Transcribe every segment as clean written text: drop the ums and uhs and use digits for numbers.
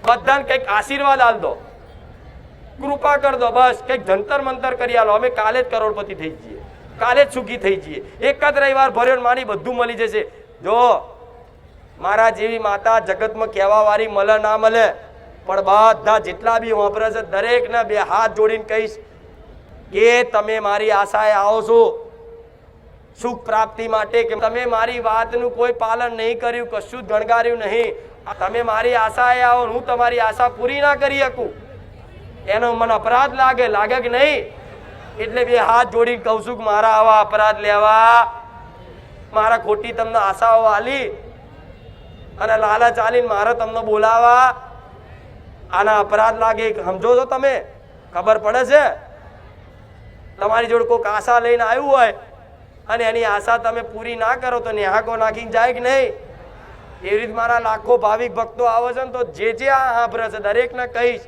બધાને કંઈક આશીર્વાદ આલ દો, કૃપા કર દો, બસ કંઈક જંતર મંતર કરી આલો, અમે કાલે જ કરોડપતિ થઈ જઈએ, કાલે જ સુખી થઈ જઈએ, એક જ રવિવાર ભર્યો માની બધું મળી જશે. જો મારા જેવી માતા જગતમાં કહેવા વાળી મળે ના મળે, પણ બધા જેટલા બી વાપરે છે દરેકને બે હાથ જોડીને કહીશ કે તમે મારી આશાએ આવો છો સુખ પ્રાપ્તિ માટે, કે તમે મારી વાતનું કોઈ પાલન નહીં કર્યું, કશું જ ગણગાર્યું નહીં, તમે મારી આશાએ આવો, હું તમારી આશા પૂરી ના કરી શકું, એનો મને અપરાધ લાગે કે નહીં? એટલે બે હાથ જોડીને કહું છું કે મારા આવા અપરાધ લેવા, મારા ખોટી તમને આશાઓ આલી અને લાલચ આલીને મારે તમને બોલાવા, આના અપરાધ લાગે સમજો છો તમે? ખબર પડે છે? તમારી જોડે કોઈક આશા લઈને આવ્યું હોય અને એની આશા તમે પૂરી ના કરો તો નેહાકો નાખીને જાય કે નહીં? એવી રીતે મારા લાખો ભાવિક ભક્તો આવે છે ને, તો જે જે આ સાંભળે છે દરેકને કહીશ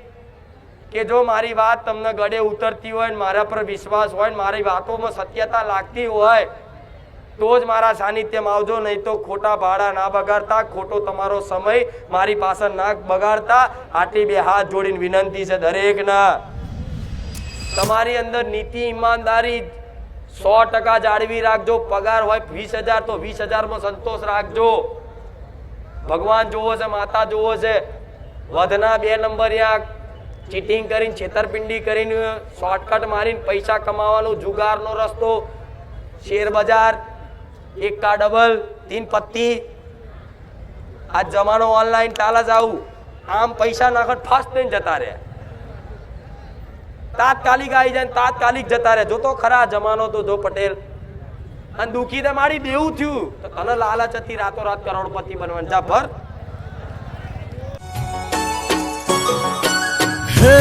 કે જો મારી વાત તમને ગળે ઉતરતી હોય ને મારા પર વિશ્વાસ હોય ને મારી વાતોમાં સત્યતા લાગતી હોય તો જ મારા સાનિધ્યમાં આવજો, નહીં તો ખોટા ભાડા ના બગાડતા, ખોટો તમારો સમય મારી પાસે ના બગાડતા. આટલી બે હાથ જોડીને વિનંતી છે દરેકના, તમારી અંદર નીતિ ઈમાનદારી 100% જાળવી રાખજો. પગાર હોય 20,000 તો 20,000 માં સંતોષ રાખજો. ભગવાન જોવો છે, માતા જોવો છે, વધના 2 નંબરિયા ચીટિંગ કરીને, છેતરપિંડી કરીને, શોર્ટકટ મારીને પૈસા કમાવાનો જુગારનો રસ્તો, શેર બજાર, 1 का डबल 3 पत्ती, આ જમાનો ઓનલાઈન ચાલે જ આવું, આમ પૈસા નાખટ ફાસ્ટ થઈને જતા રહે, તાત્કાલિક આવી જાય, તાત્કાલિક જતા રહે. જો તો ખરા જમાનો તો જો પટેલ, અને દુખી તો મારી દેવું થયું તો તને લાલચ હતી રાતોરાત કરોડપતિ બનવાનું, જા ભર. હે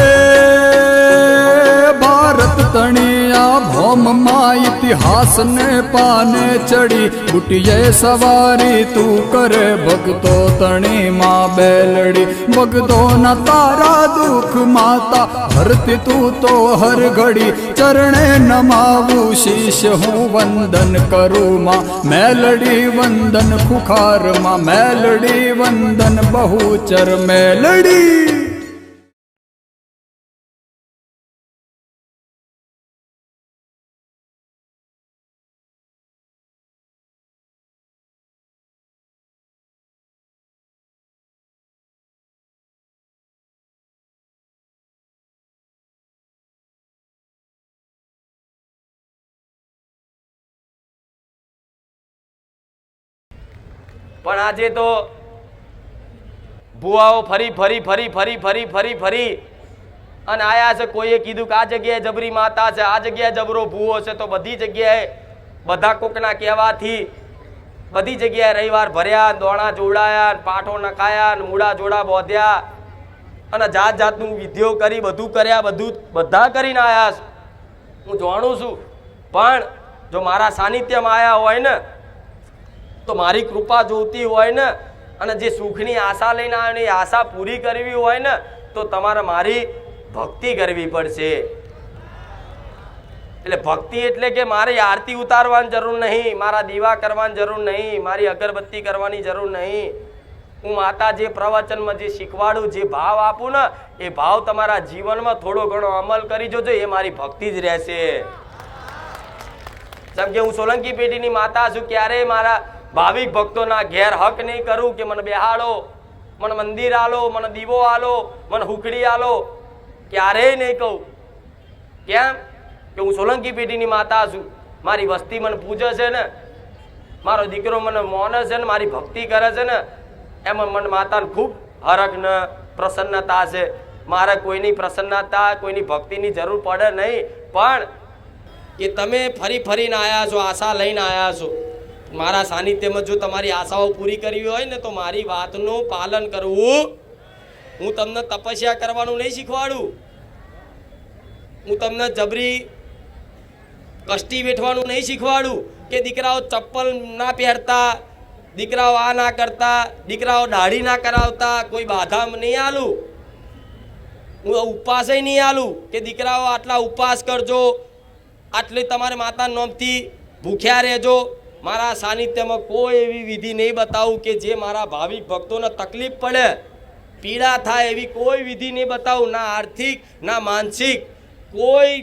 ભારત તણિયા ભોમમાં ઇતિહાસ ને પાને ચડી, બુટિયે સવારી તું કરે ભક્તો તણી માં બેલડી, ભક્તો ના તારા દુઃખ માતા હરતી તું તો હર ઘડી, ચરણે નમાવું શીશ હું વંદન કરું માં મેલડી, વંદન ખુખાર માં મેલડી, વંદન બહુચર મેલડી. પણ આજે તો ભુવાઓ ફરી ફરી ફરી ફરી ફરી ફરી ફરી અને આયા છે. કોઈએ કીધું કે આ જગ્યાએ જબરી માતા છે, આ જગ્યાએ જબરો ભુવો છે, તો બધી જગ્યાએ બધા કોકના કહેવાથી બધી જગ્યાએ રવિવાર ભર્યા, દોણા જોડાયા, પાઠો નખાયા, મૂળા જોડા બોધ્યા અને જાત જાતનું વિધિઓ કરી, બધું કર્યા, બધા કરીને આયા છે. હું જાણું છું, પણ જો મારા સાનિધ્યમાં આયા હોય ને, તો મારી કૃપા જોતી હોય ને, અને જે સુખની આશા લઈને આવ્યો ને એ આશા પૂરી કરવી હોય ને, તો તમારે મારી ભક્તિ કરવી પડશે. એટલે ભક્તિ એટલે કે મારી આરતી ઉતારવાની જરૂર નહીં, મારા દીવા કરવાની જરૂર નહીં, મારી અગરબત્તી કરવાની જરૂર નહીં. હું માતા જે પ્રવચનમાં જે શીખવાડું, જે ભાવ આપું ને, એ ભાવ તમારા જીવનમાં થોડો ઘણો અમલ કરી જોજો, એ મારી ભક્તિ જ રહેશે. જેમ કે હું સોલંકી પેઢીની માતા છું, ક્યારેય મારા ભાવિક ભક્તોના ઘેર હક નહીં કરું કે મને બેહાડો, મને મંદિર આલો, મને દીવો આલો, મને હુકડી આલો, ક્યારેય નહીં કહું. કેમ કે હું સોલંકી પેઢીની માતા છું, મારી વસ્તી મને પૂજે છે ને, મારો દીકરો મને મોને છે ને, મારી ભક્તિ કરે છે ને, એમાં મને માતાને ખૂબ હરખ ને પ્રસન્નતા છે. મારે કોઈની પ્રસન્નતા, કોઈની ભક્તિની જરૂર પડે નહીં, પણ કે તમે ફરી ફરીને આવ્યા છો, આશા લઈને આવ્યા છો, મારા સાનિધ્યમાં જો તમારી આશાઓ પૂરી કરવી હોય ને, તો મારી વાતનું પાલન કરવું. હું તમને તપસ્યા કરવાનું નહીં શીખવાડું, હું તમને જબરી કષ્ટી વેઠવાનું નહીં શીખવાડું કે દીકરાઓ ચપ્પલ ના પહેરતા, દીકરાઓ આ ના કરતા, દીકરાઓ દાઢી ના કરાવતા, કોઈ બાધા નહીં આલું. હું ઉપવાસે નહીં આલું કે દીકરાઓ આટલા ઉપવાસ કરજો, આટલી તમારે માતાના નામથી ભૂખ્યા રહેજો. મારા સાનિધ્યમાં કોઈ એવી વિધિ નહીં બતાવું કે જે મારા ભાવિક ભક્તોને તકલીફ પડે પીડા થાય એવી કોઈ વિધિ નહીં બતાવું, ના આર્થિક ના માનસિક કોઈ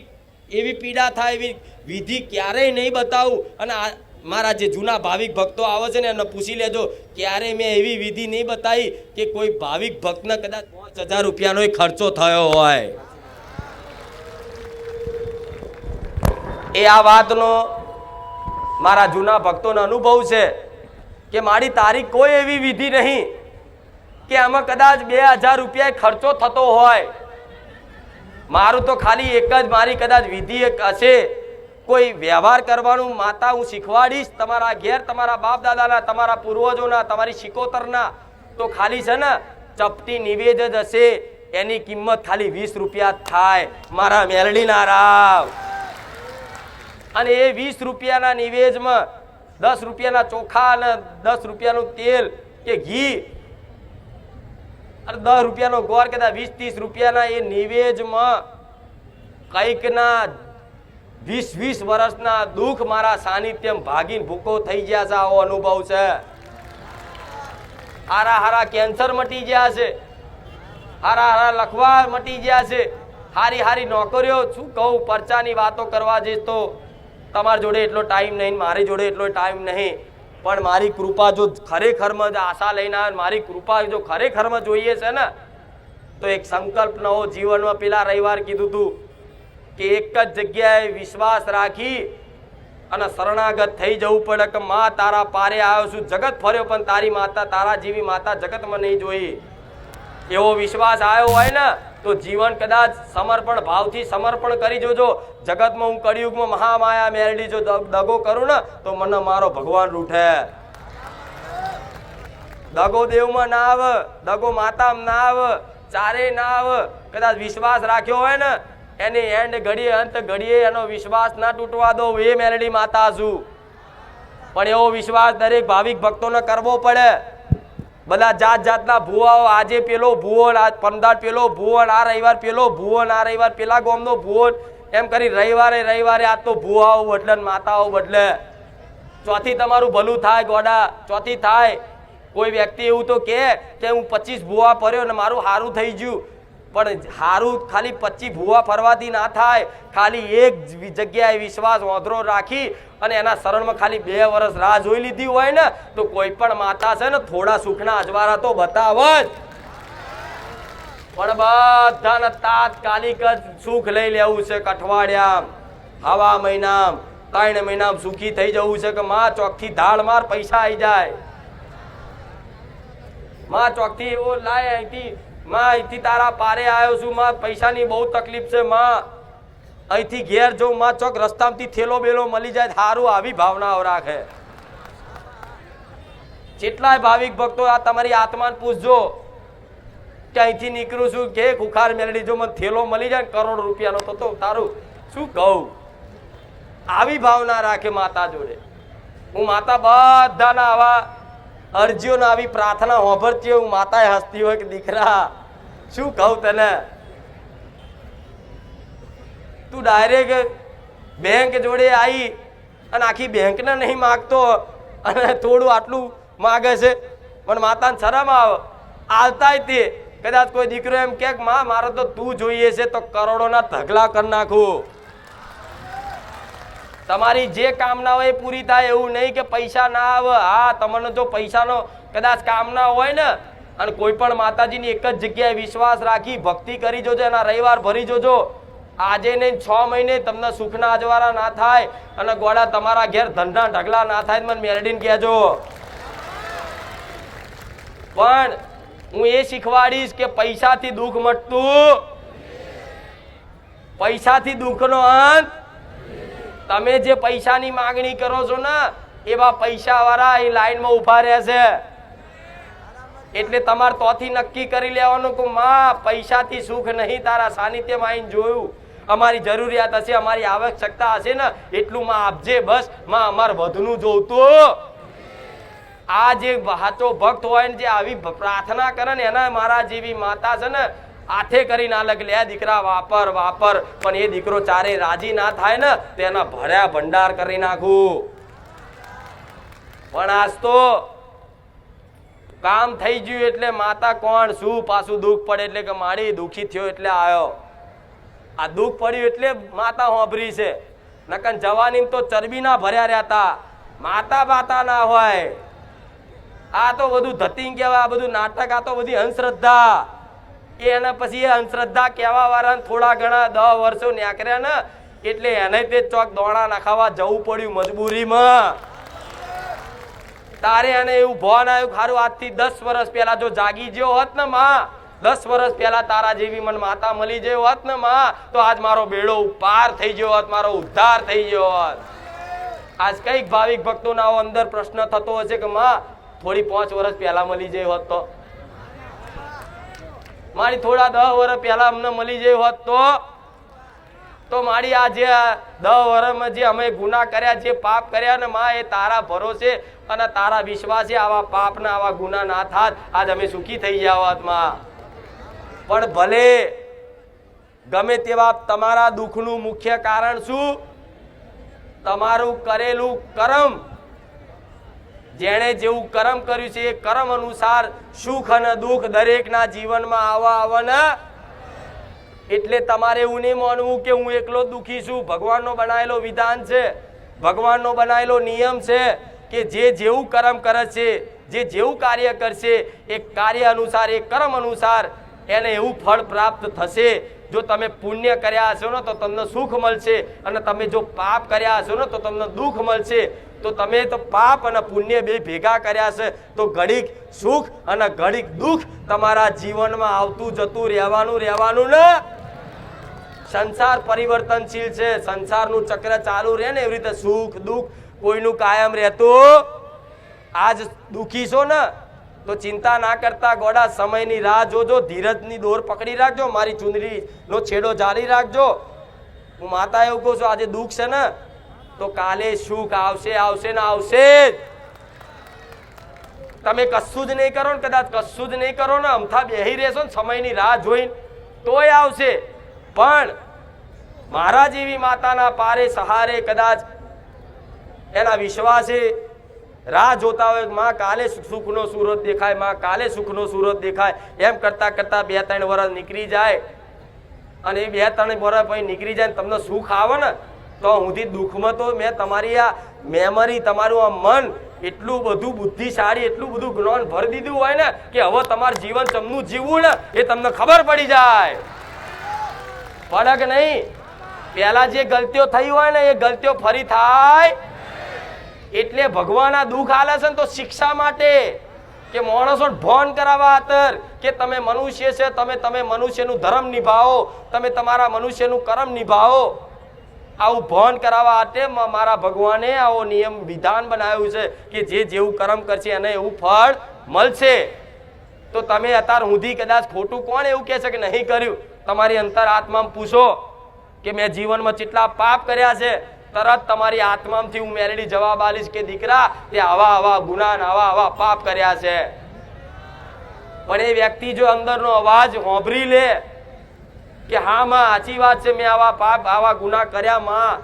એવી પીડા થાય એવી વિધિ ક્યારેય નહીં બતાવું. અને મારા જે જૂના ભાવિક ભક્તો આવે છે ને એમને પૂછી લેજો, ક્યારેય મેં એવી વિધિ નહીં બતાવી કે કોઈ ભાવિક ભક્તને કદાચ 5000 રૂપિયાનો ખર્ચો થયો હોય. એ આ વાતનો મારા જૂના ભક્તોનો અનુભવ છે કે મારી તારીખ કોઈ એવી વિધિ નહીં કે આમાં કદાચ 2000 રૂપિયા ખર્ચો થતો હોય. મારું તો ખાલી એક જ મારી કદાચ વિધિ એક હશે, કોઈ વ્યવહાર કરવાનું માતા હું શીખવાડીશ તમારા ઘેર, તમારા બાપ દાદાના, તમારા પૂર્વજોના, તમારી શિકોતરના. તો ખાલી છે ને ચપટી નિવેદ જ હશે, એની કિંમત ખાલી 20 રૂપિયા થાય મારા મેલડીના રાવ. અને એ 20 રૂપિયાના નિવેદમાં 10 રૂપિયાના ચોખા અને 10 રૂપિયાનું તેલ કે ઘી અને 10 રૂપિયાનો ગોળ, કદાચ 20-30 રૂપિયાના એ નિવેદમાં કંઈકના 20 વર્ષના દુઃખ મારા સાનિધ્યમ ભાગીને ભૂકો થઈ ગયા છે. આવો અનુભવ છે. હારા કેન્સર મટી ગયા છે, હારા લખવા મટી ગયા છે, હારી નોકરીઓ. શું કહું, પરચાની વાતો કરવા જઈશ તો તમારી જોડે એટલો ટાઈમ નહીં, મારી જોડે એટલો ટાઈમ નહીં. પણ મારી કૃપા જો ખરેખરમાં આશા લઈને આવે, મારી કૃપા જો ખરેખરમાં જોઈએ છે ને, તો એક સંકલ્પ નવો જીવનમાં પેલા રવિવાર કીધું હતું કે એક જ જગ્યાએ વિશ્વાસ રાખી અને શરણાગત થઈ જવું પડે કે માં તારા પારે આવ્યો છું, જગત ફર્યો પણ તારી માતા, તારા જેવી માતા જગતમાં નહીં જોઈ. એવો વિશ્વાસ આવ્યો હોય ને તો જીવન કદાચ સમર્પણ ભાવથી સમર્પણ કરી જોજો. જગતમાં હું કળિયુગમાં મહામાયા મેરડી જો દગો કરું ને તો મને મારો ભગવાન રૂઠે. દગો દેવમાં ના આવે, દગો માતામાં ના આવે, ચારે ના આવે. કદાચ વિશ્વાસ રાખ્યો હોય ને એની એન્ડ ઘડીએ અંત ઘડીએ એનો વિશ્વાસ ના તૂટવા દો. એ મેરડી માતા છું. પણ એવો વિશ્વાસ દરેક ભાવિક ભક્તોને કરવો પડે. બધા જાતના ભુવાઓ, આજે પેલો ભુવન, આજ પંદર પેલો ભુવન, આ રવિવાર પેલો ભુવન, આ રવિવાર પેલા ગામનો ભુવન, એમ કરી રવિવારે આજ તો ભુવાઓ બદલે માતાઓ બદલે. ચોથી તમારું ભલું થાય ગોડા, ચોથી થાય. કોઈ વ્યક્તિ એવું તો કે હું 25 ભુવા ફર્યો ને મારું સારું થઈ ગયું. પણ સારું ખાલી 25 ભુવા ફરવાથી ના થાય. ખાલી એક જગ્યાએ વિશ્વાસ ઓંધરો રાખી અને એના શરણમાં ખાલી 2 વર્ષ રાહ જોઈ લીધી હોય ને તો કોઈ પણ માતા છે ને થોડા સુખના અજવાળા તો બતાવ જ. પણ બધાને તાત્કાલિક જ સુખ લઈ લેવું છે. અઠવાડિયા, હવા મહિના, 3 મહિના સુખી થઈ જવું છે કે માં ચોકથી ધાડ માર પૈસા આવી જાય. માં ચોકથી એવો લાય અહીંથી, માં અહીંથી તારા પારે આવ્યો છું, માં પૈસાની બહુ તકલીફ છે, માં અહીંથી ઘેર જવું, માં ચોક રસ્તામાંથી થેલો બેલો મળી જાય સારું. આવી ભાવનાઓ રાખે. જેટલાય ભાવિક ભક્તો આ તમારી આત્માને પૂછજો કે અહીંથી નીકળું છું કે ખુખાર મેળડી જો મને થેલો મળી જાય કરોડ રૂપિયાનો તો તારું શું કહું. આવી ભાવના રાખે માતા જોડે. હું માતા બધાના આવા અરજીઓને આવી પ્રાર્થના હોભરતી હોય. હું માતાએ હસતી હોય કે દીકરા શું કહું તને, તું ડાયરેક્ટ બેંક જોડે આવી અને આખી બેંકને નહીં માગતો અને થોડું આટલું માગે છે. પણ માતાને શરમ આવે. આવતાય તે કદાચ કોઈ દીકરો એમ કે માં મારે તો તું જોઈએ છે તો કરોડોના ઢગલા કરી નાખું. તમારી જે કામના હોય એ પૂરી થાય. એવું નહીં કે પૈસા ના આવે. હા, તમને જો પૈસાનો કદાચ કામના હોય ને અને કોઈ પણ માતાજીની એક જ જગ્યાએ વિશ્વાસ રાખી ભક્તિ કરી જોજો, એના રવિવાર ભરી જોજો. આજે નહીં 6 મહિને તમને સુખના અજવાળા ના થાય અને ગોળા તમારા ઘેર ધનના ઢગલા ના થાય. મને મેરડીને કહેજો. પણ હું એ શીખવાડીશ કે પૈસાથી દુઃખ મટતું, પૈસાથી દુઃખનો અંત. તમે જે પૈસાની માંગણી કરો છો ને એવા પૈસા વાળા એ લાઈનમાં ઉભા રહેશે. એટલે તમારે તોથી નક્કી કરી લેવાનું કે માં પૈસાથી સુખ નહીં, તારા સાનિધ્યમાં આવીને જોયું અમારી જરૂરિયાત હશે, અમારી આવશ્યકતા હશે ને એટલું માં આપજે. બસ માં અમારે વધુનું જોતું. આ જે સાચો ભક્ત હોય ને જે આવી પ્રાર્થના કરે ને એના મારા જેવી માતા છે ને હાથે કરી ના લગ લે દીકરા વાપર વાપર. પણ એ દીકરો ચારે રાજી ના થાય ને તો એના ભર્યા ભંડાર કરી નાખું. પણ આજ તો કામ થઈ ગયું એટલે માતા કોણ શું પાછું દુઃખ પડે એટલે કે માડી દુઃખી થયો એટલે આવ્યો. આ દુઃખ પડ્યું એટલે માતા હોંભરી છે. નકન જવાની તો ચરબી ના ભર્યા રહેતા, માતા બાતા ના હોય. આ તો બધું ધતિંગ કહેવાય, આ બધું નાટક, આ તો બધી અંધશ્રદ્ધા. એને પછી એ અંધશ્રદ્ધા કહેવા વાળા થોડા ઘણા 10 વર્ષો ન્યાકર્યા ને એટલે એને તે ચોક દોણા નખાવા જવું પડ્યું મજબૂરીમાં. તારે એને એવું ભાન આવ્યું ખારું આજથી 10 વર્ષ પહેલા જો જાગી ગયો હોત ને માં, 10 વર્ષ પહેલા તારા જેવી મને માતા મળી ગયો હોત ને માં, તો આજ મારો બેડો પાર થઈ ગયો હોત, મારો ઉદ્ધાર થઈ ગયો હોત. આજ કઈક ભાવિક ભક્તોના અંદર પ્રશ્ન થતો હશે કે માં થોડી 5 વર્ષ પહેલા મળી જાય હોત મારી થોડા 10 વર્ષ પહેલા અમને મળી જાય હોત તો મારી આ જે 10 વર્ષમાં જે અમે ગુનાહ કર્યા, જે પાપ કર્યા ને માં, એ તારા ભરોસે અને તારા વિશ્વાસે આવા પાપ ના આવા ગુનાહ ના થાત, આજ અમે સુખી થઈ ગયા હોત માં. પણ ભલે ગમે તેવા તમારા દુઃખનું મુખ્ય કારણ શું? તમારું કરેલું કર્મ. જેણે જેવું કર્મ કર્યું છે એ કર્મ અનુસાર સુખ અને દુઃખ દરેકના જીવનમાં આવવાના. એટલે તમારે એવું નહીં માનવું કે હું એકલો દુઃખી છું. ભગવાનનો બનાવેલો વિધાન છે, ભગવાનનો બનાવેલો નિયમ છે કે જે જેવું કર્મ કરે છે, જે જેવું કાર્ય કરશે એ કાર્ય અનુસાર, એ કર્મ અનુસાર એને એવું ફળ પ્રાપ્ત થશે. જો તમે પુણ્ય કર્યા હશો ને તો તમને સુખ મળશે, અને તમે જો પાપ કર્યા હશો ને તો તમને દુઃખ મળશે. તો તમે તો પાપ અને પુણ્ય બે ભેગા કર્યા છે તો ઘડીક સુખ અને ઘડીક દુઃખ તમારા જીવનમાં આવતું જતું રહેવાનું ને. સંસાર પરિવર્તનશીલ છે, સંસારનું ચક્ર ચાલુ રહે ને એવી રીતે સુખ દુઃખ કોઈનું કાયમ રહેતું. આજ દુઃખી છો ને તો ચિંતા ના કરતા ગોડા, સમયની રાહ જોજો, ધીરજની દોર પકડી રાખજો, મારી ચુંદડીનો છેડો જાળી રાખજો. હું માતા એવું કહું છું, આજે દુઃખ છે ને તો કાલે સુખ આવશે ને આવશે જ. તમે કશું જ નહીં કરો ને, કદાચ કશું જ નહીં કરો ને, અમથા બેહી રહેશો ને સમયની રાહ જોઈને તોય આવશે. પણ મારા જેવી માતાના પારે સહારે કદાચ એના વિશ્વાસે રાહ જોતા હોય, માં કાલે સુખનો સૂરજ દેખાય, માં કાલે સુખનો સૂરજ દેખાય, એમ કરતા કરતા 2-3 વર્ષ નીકળી જાય. અને એ 2-3 વર્ષ પછી નીકળી જાય તમને સુખ આવે ને તો હુંથી દુઃખમાં તો મેં તમારી આ મેમરી, તમારું આ મન એટલું બધું બુદ્ધિશાળી, એટલું બધું જ્ઞાન ભરી દીધું હોય ને કે હવે તમારું જીવન ચમનું જીવવું ને એ તમને ખબર પડી જાય. ફરક નહીં. પહેલા જે ગલતીઓ થઈ હોય ને એ ગલતીઓ ફરી થાય. એટલે ભગવાન આ દુઃખ આલે છે ને તો શિક્ષા માટે, કે માણસો ભોન કરાવવા ખાતર કે તમે મનુષ્ય છે, તમે મનુષ્યનું ધર્મ નિભાવો, તમે તમારા મનુષ્યનું કર્મ નિભાવો. આવું ભોન કરાવવા માટે મારા ભગવાને આવો નિયમ વિધાન બનાવ્યું છે કે જે જેવું કર્મ કરશે એને એવું ફળ મળશે. તો તમે અત્યાર સુધી કદાચ ખોટું કોણ એવું કહે છે કે નહીં કર્યું? તમારી અંતર આત્મામાં પૂછો કે મેં જીવનમાં કેટલા પાપ કર્યા છે. તરત તમારી આત્મામાંથી હું મેરેડી જવાબ આલીશ કે દીકરા તે આવા ગુનાહ આવા પાપ કર્યા છે. પણ એ વ્યક્તિ જો અંદરનો અવાજ હોંભરી લે કે હા માં સાચી વાત છે, મેં આવા પાપ આવા ગુનાહ કર્યા માં,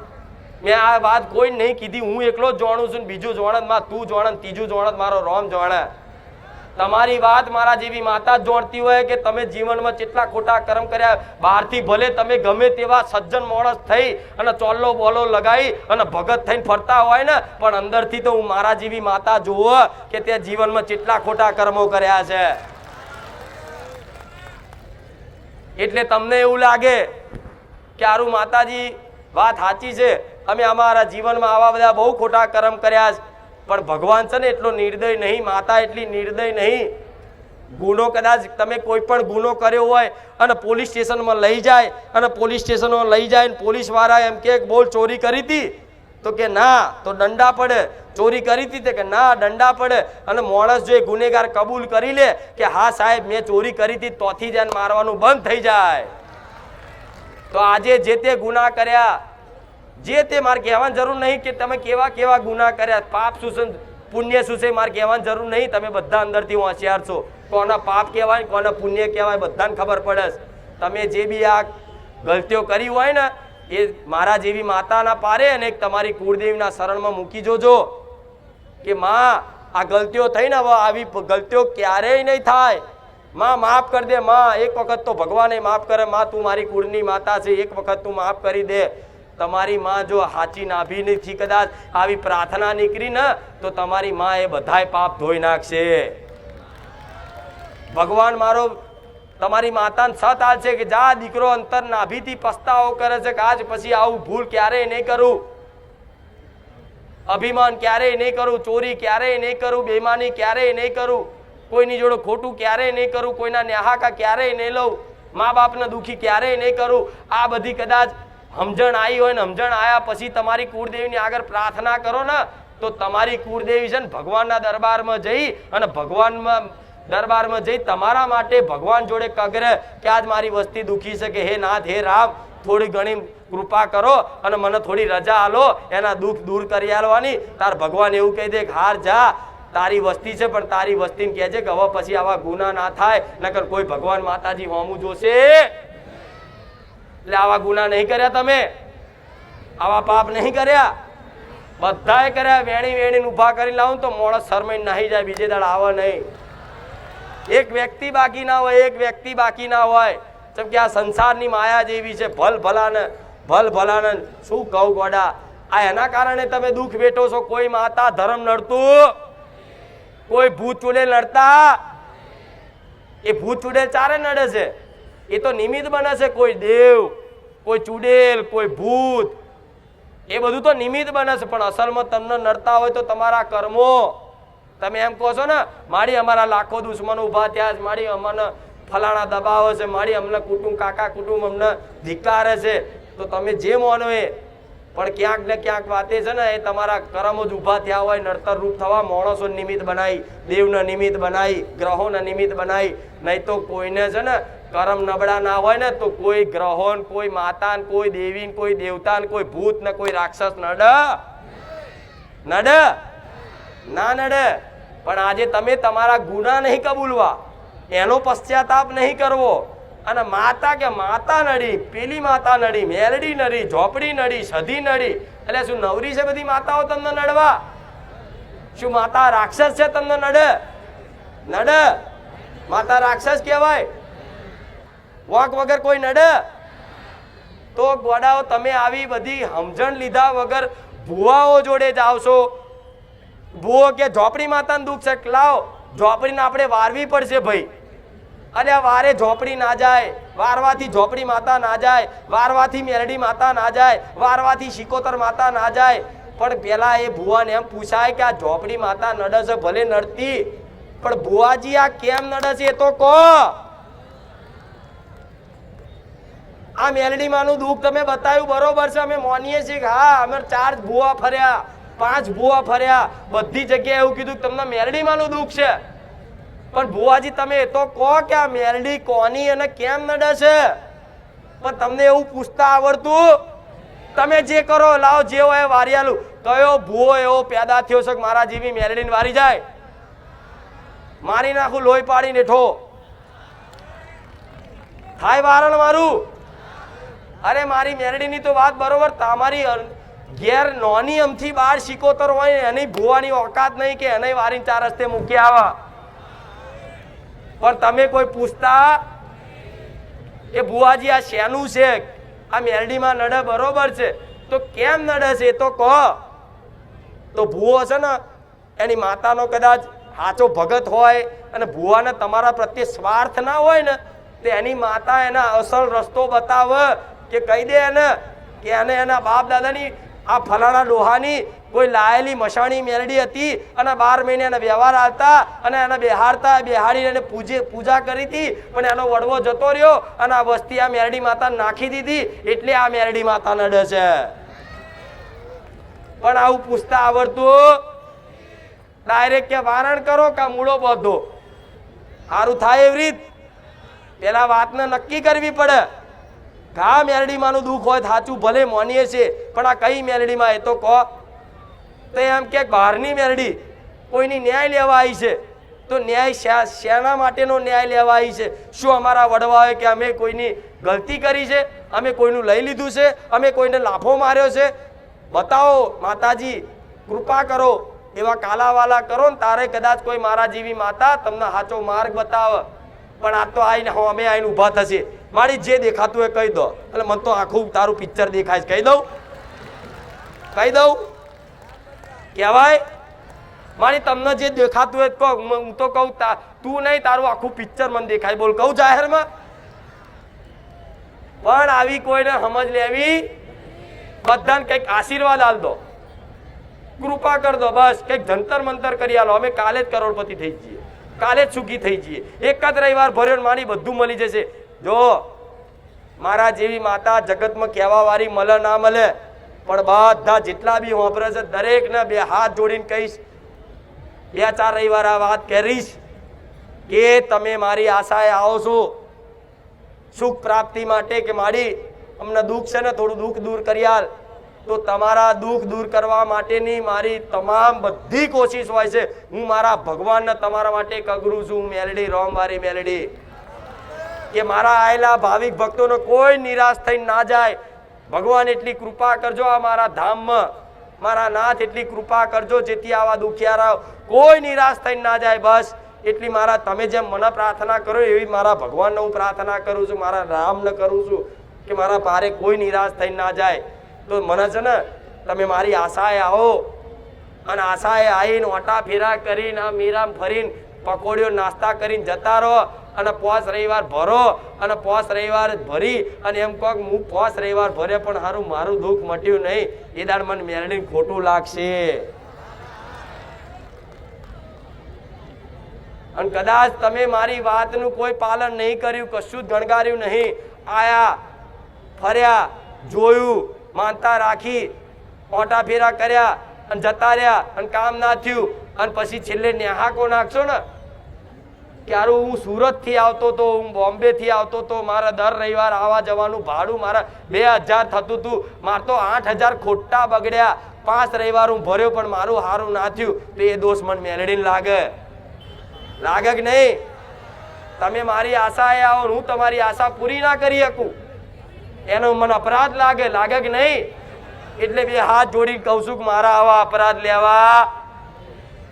મેં આ વાત કોઈ નહીં કીધી, હું એકલો જ જાણું છું, બીજું જાણત માં તું જાણત, ત્રીજું જાણત મારો રોમ જાણે. તમારી વાત મારા જેવી માતા જ જાણતી હોય કે તમે જીવનમાં કેટલા ખોટા કર્મ કર્યા. બહારથી ભલે તમે ગમે તેવા સજ્જન માણસ થઈ અને ચોલ્લો બોલો લગાવી અને ભગત થઈને ફરતા હોય ને, પણ અંદરથી તો હું મારા જેવી માતા જોવો કે તે જીવનમાં કેટલા ખોટા કર્મો કર્યા છે. એટલે તમને એવું લાગે કે આરું માતાજી વાત સાચી છે, અમે અમારા જીવનમાં આવા બધા બહુ ખોટા કર્મ કર્યા છે. પણ ભગવાન છે ને એટલો નિર્દય નહીં, માતા એટલી નિર્દય નહીં. ગુનો કદાચ તમે કોઈ પણ ગુનો કર્યો હોય અને પોલીસ સ્ટેશનમાં લઈ જાય અને પોલીસ સ્ટેશનમાં લઈ જાય ને પોલીસ વાળા એમ કે બોલ ચોરી કરી હતી તો કે ના તો દંડા પડે, ચોરી કરી હતી કે ના દંડા પડે. અને માણસ જો એ ગુનેગાર કબૂલ કરી લે કે હા સાહેબ મેં ચોરી કરી હતી તોથી જ મારવાનું બંધ થઈ જાય. તો આજે જે તે ગુનાહ કર્યા, જે તે મારે કહેવાની જરૂર નહીં કે તમે કેવા કેવા ગુનાહ કર્યા, પાપ શું છે પુણ્ય શું છે મારે કહેવાની જરૂર નહીં. તમે બધા અંદરથી હોશિયાર છો, કોના પાપ કહેવાય કોના પુણ્ય કહેવાય બધાને ખબર પડે. તમે જે બી આ ગલતીઓ કરી હોય ને એ મારા જેવી માતાના પારે અને તમારી કુળદેવીના શરણમાં મૂકી જોજો કે માં આ ગલતીઓ થઈ ને, હવે આવી ગલતીઓ ક્યારેય નહીં થાય. માં માફ કરી દે. માં એક વખત તો ભગવાને માફ કરે. માં તું મારી કુળની માતા છે, એક વખત તું માફ કરી દે. તમારી માં જો હાચી નાભીથી કદાચ આવી પ્રાર્થના નીકળી ને તો તમારી માં એ બધાય પાપ ધોઈ નાખશે. ભગવાન મારો તમારી માતાને સત આલશે કે જા દીકરો અંતર નાભીથી પસ્તાવો કરે છે કે આજ પછી આવું ભૂલ ક્યારેય નહીં કરું, અભિમાન ક્યારેય નહીં કરું, ચોરી ક્યારેય નહીં કરું, બેમાની ક્યારેય નહીં કરું, કોઈની જોડે ખોટું ક્યારેય નહીં કરું, કોઈના ન્યાહાકા ક્યારેય નહીં લઉં, મા બાપને દુઃખી ક્યારેય નહીં કરું. આ બધી કદાચ સમજણ આવી હોય ને સમજણ આવ્યા પછી તમારી કુળદેવીની આગળ પ્રાર્થના કરો ને તો તમારી કુળદેવી છે ને ભગવાનના દરબારમાં જઈ અને ભગવાનમાં દરબારમાં જઈ તમારા માટે ભગવાન જોડે કગરે કે આજ મારી વસ્તી દુઃખી છે કે હે નાથ હે રામ થોડી ઘણી કૃપા કરો અને મને થોડી રજા આલો, એના દુઃખ દૂર કરી આલવાની. તાર ભગવાન એવું કહી દે કે હાર જા, તારી વસ્તી છે પણ તારી વસ્તીને કહેજે કે હવે પછી આવા ગુના ના થાય, નકર કોઈ ભગવાન માતાજી હોમું જોશે. એટલે આવા ગુના નહીં કર્યા, તમે આવા પાપ નહીં કર્યા, બધાએ કર્યા. વેણી વેણીને ઊભા કરી લાવું તો મોણસ શરમાઈને નાહી જાય, બીજે દાડ આવે નહીં. એક વ્યક્તિ બાકી ના હોય, એક વ્યક્તિ બાકી ના હોય. જેમ કે આ સંસારની માયા જેવી છે, ભલ ભલાને શું કહું ગોડા. આ એના કારણે તમે દુઃખ વેઠો છો. કોઈ માતા ધર્મ નડતું, કોઈ ભૂત ચૂડેલ નડતા. એ ભૂત ચૂડેલ ચારે નડે છે, એ તો નિમિત્ત બને છે. કોઈ દેવ, કોઈ ચૂડેલ, કોઈ ભૂત, એ બધું તો નિમિત્ત બને છે. પણ અસલમાં તમને નડતા હોય તો તમારા કર્મો. તમે એમ કહો છો ને મારી અમારા લાખો દુશ્મનો ઉભા થયા છે, મારી અમને ફલાણા દબાવે છે, મારી અમને કુટુંબ કાકા કુટુંબ અમને ધિક્કારે છે, તો તમે જે માનો એ. પણ ક્યાંક ને ક્યાંક વાતે છે ને એ તમારા કર્મો જ ઉભા થયા હોય. નડતર રૂપ થવા માણસો નિમિત્ત બનાવી, દેવને નિમિત્ત બનાવી, ગ્રહોને નિમિત્ત બનાવી. નહીં તો કોઈને છે ને કર્મ નબળા ના હોય ને તો કોઈ ગ્રહો, કોઈ માતા, કોઈ દેવી, કોઈ દેવતા, કોઈ ભૂત ને કોઈ રાક્ષસ નડે ના નડે. પણ આજે તમે તમારા ગુના નહીં કબૂલવા, એનો પશ્ચાતાપ નહીં કરવો. અને માતા કે માતા નડી, પેલી માતા નડી, મેલડી નડી, ઝોપડી નડી, સધી નડી. એટલે શું નવરી છે બધી માતાઓ તમને નડવા? શું માતા રાક્ષસ છે તમને નડે? માતા રાક્ષસ કહેવાય? વાંક વગર કોઈ નડે? તો ગોડાઓ તમે આવી બધી સમજણ લીધા વગર ભુવાઓ જોડે જાવ છો. ભુવો કે ઝોપડી માતાને દુઃખ છે, લાવ ઝોપડીને આપણે વારવી પડશે ભાઈ. અરે આ વારે ઝોપડી ના જાય, વારવાથી ઝોપડી માતા ના જાય, વારવાથી મેરડી માતા ના જાય, વારવાથી શિકોતર માતા ના જાય. પણ પેલા એ ભુવાને એમ પૂછાય કે આ ઝોપડી માતા નડે છે, ભલે નડતી, પણ ભુવાજી આ કેમ નડે છે એ તો કહો. આ મેલડી માનું દુઃખ તમે બતાવ્યું બરોબર છે, અમે માનીએ છીએ કે હા અમે 4 ભુવા ફર્યા, 5 ભુવા ફર્યા, બધી જગ્યાએ એવું કીધું કે તમને મેલડી માનું દુઃખ છે. પણ ભુવાજી તમે એ તો કહો કે આ મેલડી કોની અને કેમ નડે છે? પણ તમને એવું પૂછતા આવડતું? તમે જે કરો લાવો, જે હોય વારિયાલું. કયો ભુવો એવો પેદા થયો છે કે મારા જેવી મેલડીને વારી જાય? મારી નાખું લોહી પાડીને ઠો થાય વારણ મારું. અરે મારી મેલડીની તો વાત બરોબર, તમારી ઘેર નોની અમથી 12 શિકોતર હોય એની ભુવાની ઓકાત નહીં કે એને વારીને 4 રસ્તે મૂકી આવા. પણ તમે કોઈ પૂછતા એ ભુવાજી આ શેનું છે? આ મેલડીમાં નડે બરોબર છે, તો કેમ નડે છે એ તો કહો. તો ભુવો છે ને એની માતાનો કદાચ સાચો ભગત હોય અને ભુવાને તમારા પ્રત્યે સ્વાર્થ ના હોય ને તો એની માતા એના અસલ રસ્તો બતાવે કે કહી દે એને કે એને એના બાપ દાદાની આ ફલાણા ડોહાની કોઈ લાયેલી મશાણી મેલડી હતી અને 12 મહિને એને વ્યવહાર આવતા અને એને બેહાડીને એને પૂજા કરી હતી, પણ એનો વડવો જતો રહ્યો અને આ વસ્તી આ મેલડી માતા નાખી દીધી, એટલે આ મેલડી માતા નડે છે. પણ આવું પૂછતા આવડતું? ડાયરેક્ટ કે વારણ કરો કે મૂળો બધો સારું થાય એવી રીત પેલા વાતને નક્કી કરવી પડે. ઘા મેલડીમાંનું દુઃખ હોય સાચું ભલે માનીએ છીએ, પણ આ કઈ મેલડીમાં એ તો કહો. તો એમ કે બહારની મેલડી કોઈની ન્યાય લેવા આવી છે, તો ન્યાય શેના માટેનો ન્યાય લેવા આવી છે? શું અમારા વડવાઓએ કે અમે કોઈની ગલતી કરી છે, અમે કોઈનું લઈ લીધું છે, અમે કોઈને લાફો માર્યો છે? બતાવો માતાજી, કૃપા કરો. એવા કાલાવાલા કરો ને તારે કદાચ કોઈ મારા જેવી માતા તમને સાચો માર્ગ બતાવે. પણ આ તો આઈને અમે આઈને ઊભા થશે, મારી જે દેખાતું એ કહી દો. એટલે મને તો આખું તારું પિક્ચર દેખાય છે, કહી દઉં કહેવાય મારી તમને જે દેખાતું હોય કહો. હું તો કહું તું નહીં, તારું આખું પિક્ચર મને દેખાય. બોલ કહું જાહેરમાં? પણ આવી કોઈને સમજ લેવી, બધાને કંઈક આશીર્વાદ આલ દો, કૃપા કર દો, બસ કંઈક જંતર મંતર કરી આલો. અમે કાલે જ કરોડપતિ થઈ જઈએ, કાલે જ સુખી થઈ જઈએ. એક જ રવિવાર ભર્યો માની બધું મળી જશે. જો મારા જેવી માતા જગતમાં કહેવા વાળી મળે ના મળે, પણ બધા જેટલા બી હોંભરે છે દરેકને બે હાથ જોડીને કહીશ, 2-4 રવિવાર આ વાત કરીશ કે તમે મારી આશાએ આવો છો સુખ પ્રાપ્તિ માટે, કે મારી અમને દુઃખ છે ને થોડું દુઃખ દૂર કરી આલ. તો તમારા દુઃખ દૂર કરવા માટેની મારી તમામ બધી કોશિશ હોય છે. હું મારા ભગવાનને તમારા માટે કગરું છું, મેલડી રોમવારી મેલડી, કે મારા આયેલા ભાવિક ભક્તોને કોઈ નિરાશ થઈને ના જાય. ભગવાન એટલી કૃપા કરજો આ મારા ધામમાં, મારા નાથ એટલી કૃપા કરજો જેથી આવા દુખિયારા કોઈ નિરાશ થઈને ના જાય. બસ એટલી મારા તમે જેમ મને પ્રાર્થના કરો એવી મારા ભગવાનને હું પ્રાર્થના કરું છું, મારા રામને કરું છું કે મારા પારે કોઈ નિરાશ થઈને ના જાય. તો મને છે ને તમે મારી આશાએ આવો, અને આશાએ આવીને ઓટા ફેરા કરીને આ મીરામ ફરીને પકોડીઓ નાસ્તા કરીને જતા રહો, અને 5 રવિવાર ભરો, અને 5 રવિવાર ભરી અને એમ કહો હું 5 રવિવાર ભરે પણ સારું મારું દુઃખ મટ્યું નહીં, એ દાડ મને મેળવીને ખોટું લાગશે. અને કદાચ તમે મારી વાતનું કોઈ પાલન નહીં કર્યું, કશું જ ગણગાર્યું નહીં, આયા ફર્યા જોયું માનતા રાખી ઓટા ફેરા કર્યા અને જતા રહ્યા અને કામ ના થયું, અને પછી છેલ્લે નેહાકો નાખશો ને ક્યારું હું સુરત થી આવતો તો, હું બોમ્બે થી આવતો તો, મારા દર રવિવાર આવવા જવાનું ભાડું મારા 2000 થતું હતું, મારે તો 8000 ખોટા બગડ્યા. 5 રવિવાર હું ભર્યો પણ મારું સારું ના થયું, તો એ દોષ મને મેળવીને લાગે કે નહીં? તમે મારી આશાએ આવો, હું તમારી આશા પૂરી ના કરી શકું એનો મને અપરાધ લાગે કે નહીં? એટલે બે હાથ જોડી કહું છું કે મારા આવા અપરાધ લેવા,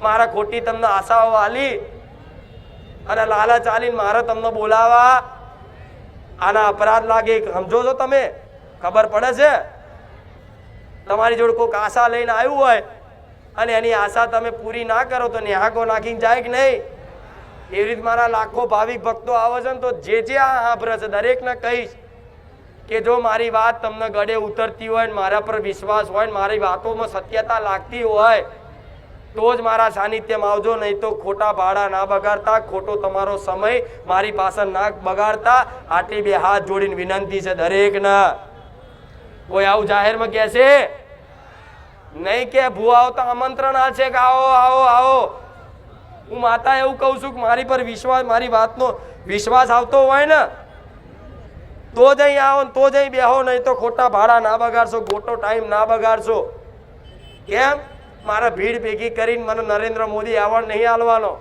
મારા ખોટી તમને આશાઓ આલી અને લાલચ આલીને મારે તમને બોલાવા, આના અપરાધ લાગે સમજો છો તમે? ખબર પડે છે? તમારી જોડે કોઈક આશા લઈને આવ્યું હોય અને એની આશા તમે પૂરી ના કરો તો નેહાકો નાખીને જાય કે નહીં? એવી રીતે મારા લાખો ભાવિક ભક્તો આવે છે ને, તો જે આ સાંભળે છે દરેકને કહીશ કે જો મારી વાત તમને ગળે ઉતરતી હોય ને મારા પર વિશ્વાસ હોય ને મારી વાતોમાં સત્યતા લાગતી હોય તો જ મારા સાનિધ્યમાં આવજો, નહીં તો ખોટા ભાડા ના બગાડતા, ખોટો તમારો સમય મારી પાસે ના બગાડતા. આટલી બે હાથ જોડીને વિનંતી છે દરેકને. કોઈ આવું જાહેરમાં કહે છે નહીં કે ભૂઆઓ તો આમંત્રણ આ છે કે આવો આવો આવો. હું માતા એવું કહું છું કે મારી પર વિશ્વાસ, મારી વાતનો વિશ્વાસ આવતો હોય ને તો જ અહીં આવો, તો જ અહીં બેહો, નહીં તો ખોટા ભાડા ના બગાડશો, ખોટો ટાઈમ ના બગાડશો. કેમ? મારા ભીડ ભેગી કરીને મને નરેન્દ્ર મોદી એવોર્ડ નહીં આલવાનો.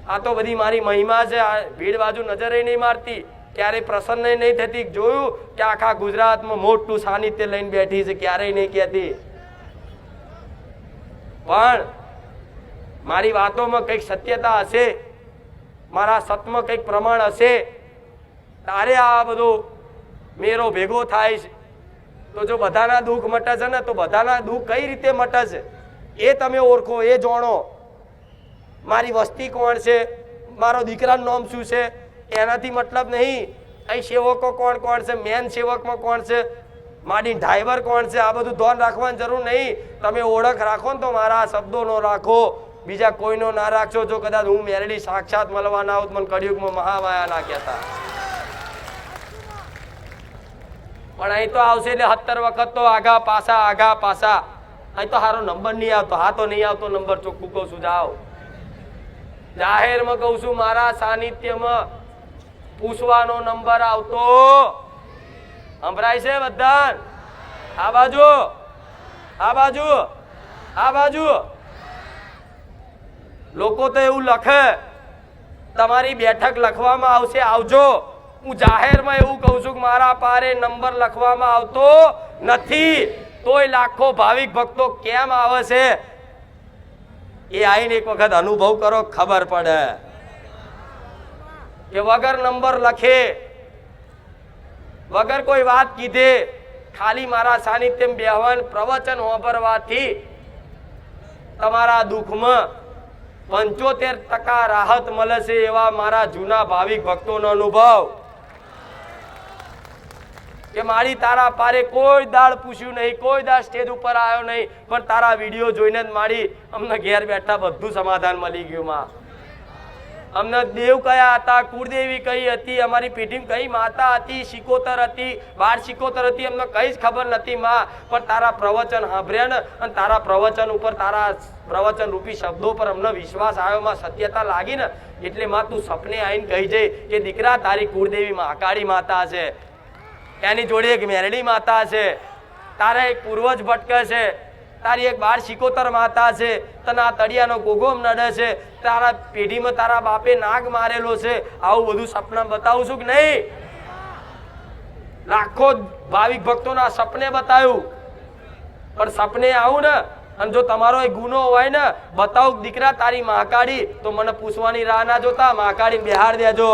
આ તો બધી મારી મહિમા છે. આ ભીડ બાજુ નજરે નહીં મારતી, ક્યારેય પ્રસન્ન નહીં થતી. જોયું કે આખા ગુજરાતમાં મોટું સાનિધ્ય લઈને બેઠી છે, ક્યારેય નહીં કહેતી. પણ મારી વાતોમાં કંઈક સત્યતા હશે, મારા સતમાં કંઈક પ્રમાણ હશે, તારે આ બધો મેરો ભેગો થાય છે. તો જો બધાના દુઃખ મટે છે ને, તો બધાના દુઃખ કઈ રીતે મટે છે એ તમે ઓળખો, એ જાણો. મારી વસ્તી કોણ છે, મારો દીકરાનું નામ શું છે, એનાથી મતલબ નહીં. અહીં સેવકો કોણ કોણ છે, મેન સેવકમાં કોણ છે, મારી ડ્રાઈવર કોણ છે, આ બધું ધ્યાન રાખવાની જરૂર નહીં. તમે ઓળખ રાખો ને તો મારા શબ્દોનો રાખો, બીજા કોઈનો ના રાખશો. જો કદાચ હું મેરડી સાક્ષાત મળવા ના આવું મને કળિયુગમાં મહામાયા ના કહેતા. પણ અહીં તો આવશે એટલે 70 વખત તો આગા પાછા. અહીં તો સારો નંબર નહીં આવતો, હા તો નહીં આવતો નંબર, ચોખ્ખું કહું છું. જાઓ જાહેરમાં કહું છું, મારા સાનિધ્યમાં પૂછવાનો નંબર આવતો સંભળાય છે બધા? આ બાજુ આ બાજુ આ બાજુ. લોકો તો એવું લખે તમારી બેઠક લખવામાં આવશે, આવજો. હું જાહેરમાં એવું કહું છું કે મારા પારે નંબર લખવામાં આવતો નથી. તોય લાખો ભાવિક ભક્તો કેમ આવે છે એ આઈને એક વખત અનુભવ કરો, ખબર પડે કે વગર નંબર લખે, વગર કોઈ વાત કીધે, ખાલી મારા સાનિધ્યમાં બેહવાન પ્રવચન સાંભળવાથી તમારા દુઃખમાં 75% રાહત મળે છે, એવા મારા જૂના ભાવિક ભક્તોનો અનુભવ કે મારી તારા પારે કોઈ દાળ પૂછ્યું નહીં, કોઈ દાળ સ્ટેજ ઉપર આવ્યો નહીં, પણ તારા વિડીયો જોઈને જ મારી અમને ઘેર બેઠા બધું સમાધાન મળી ગયું. માં અમને દેવ કયા હતા, કુળદેવી કઈ હતી, અમારી પેઢીમાં કઈ માતા હતી, શિકોતર હતી, 12 શિકોતર હતી, અમને કઈ જ ખબર નથી માં. પણ તારા પ્રવચન સાંભળ્યા ને અને તારા પ્રવચન ઉપર, તારા પ્રવચન રૂપી શબ્દો પર અમને વિશ્વાસ આવ્યો માં, સત્યતા લાગી ને એટલે માં તું સપને આવીને કહી જઈ કે દીકરા તારી કુળદેવી મહાકાળી માતા છે, એની જોડે એક મેરડી માતા છે, તારા એક પૂર્વજ ભટકે છે, તારી એક 12 શિકોતર માતા છે, તને આ તળિયાનો ગોગોમ નડે છે, તારા પેઢીમાં તારા બાપે નાગ મારેલો છે, આવું બધું સપના બતાવું છું કે નહીં? લાખો ભાવિક ભક્તોના સપને બતાવ્યું, પણ સપને આવું ને અને જો તમારો એક ગુનો હોય ને બતાવું દીકરા તારી મહાકાળી, તો મને પૂછવાની રાહ ના જોતા, મહાકાળી બિહાર દેજો